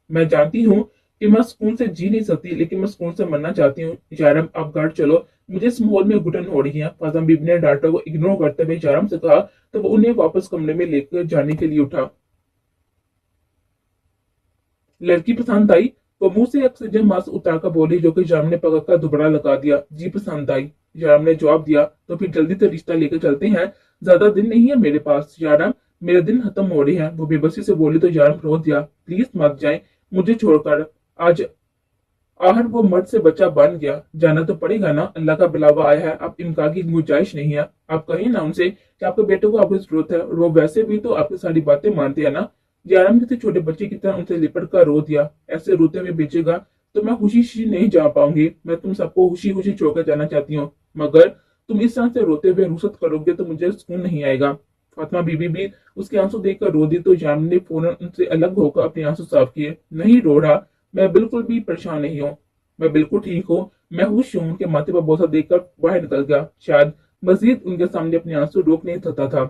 मैं जानती हूँ कि मैं सुकून से जी नहीं सकती, लेकिन मैं सुकून से मरना चाहती हूँ। जारम आप घर चलो, मुझे इस माहौल में घुटन हो रही है, फातिमा बीबी ने डॉक्टर को इग्नोर करते हुए जारम से कहा। तो वो उन्हें वापस कमरे में लेकर जाने के लिए उठा। लड़की पसंद आई? वो मुंह से ऑक्सीजन मास्क उतारकर बोली, जो कि जाम ने पकड़ कर दोबारा लगा दिया। जी पसंद आई, जाम ने जवाब दिया। तो फिर जल्दी से रिश्ता लेकर चलते हैं, ज्यादा दिन नहीं है मेरे पास। यारम मेरे दिन खत्म हो रहे हैं, वो बेबसी से बोली तो यारम रो दिया। प्लीज मत जाए मुझे छोड़कर। आज आहर वो मर्द से बच्चा बन गया, जाना तो पड़ेगा ना, अल्लाह का बुलावा आया है, अब इनकार की गुंजाइश नहीं है। आप कहिए ना उनसे कि आपके बेटे को आपकी जरूरत है, और वो वैसे भी तो आपकी सारी बातें मानते हैं ना। जयराम किसी छोटे बच्चे की तरह उनसे लिपट कर रो दिया। ऐसे रोते हुए बेचेगा तो मैं खुशी खुशी नहीं जा पाऊंगी। मैं तुम सबको खुशी खुशी छोड़कर जाना चाहती हूँ, मगर तुम इस तरह से रोते हुए रुखसत करोगे तो मुझे सुकून नहीं आएगा। फातिमा बीबी भी उसके आंसू देखकर रो दी, तो जाम ने फौरन उनसे अलग होकर अपने आंसू साफ किए। नहीं रो रहा, मैं बिल्कुल भी परेशान नहीं हूँ, मैं बिल्कुल ठीक हूँ। मैं खुश हूँ। उनके माथे पर बोसा देखकर बाहर निकल गया। शायद मजीद उनके सामने अपने आंसू रोक नहीं सकता था।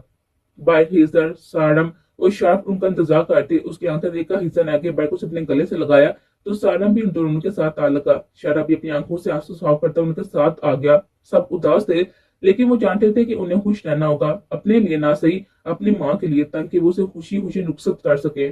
बाइक हिजर सारम और शार्प उनका इंतजार करते। उसकी आंखें देखकर हिजर ने आगे बाइक को अपने गले से लगाया, तो सारम भी उन दोनों के साथ आ लगा। शारप भी अपनी आंखों से आंसू साफ करता उनके साथ आ गया। सब उदास थे, लेकिन वो जानते थे कि उन्हें खुश रहना होगा, अपने लिए ना सही, अपनी माँ के लिए, ताकि वो उसे खुशी खुशी रुखसत कर सके।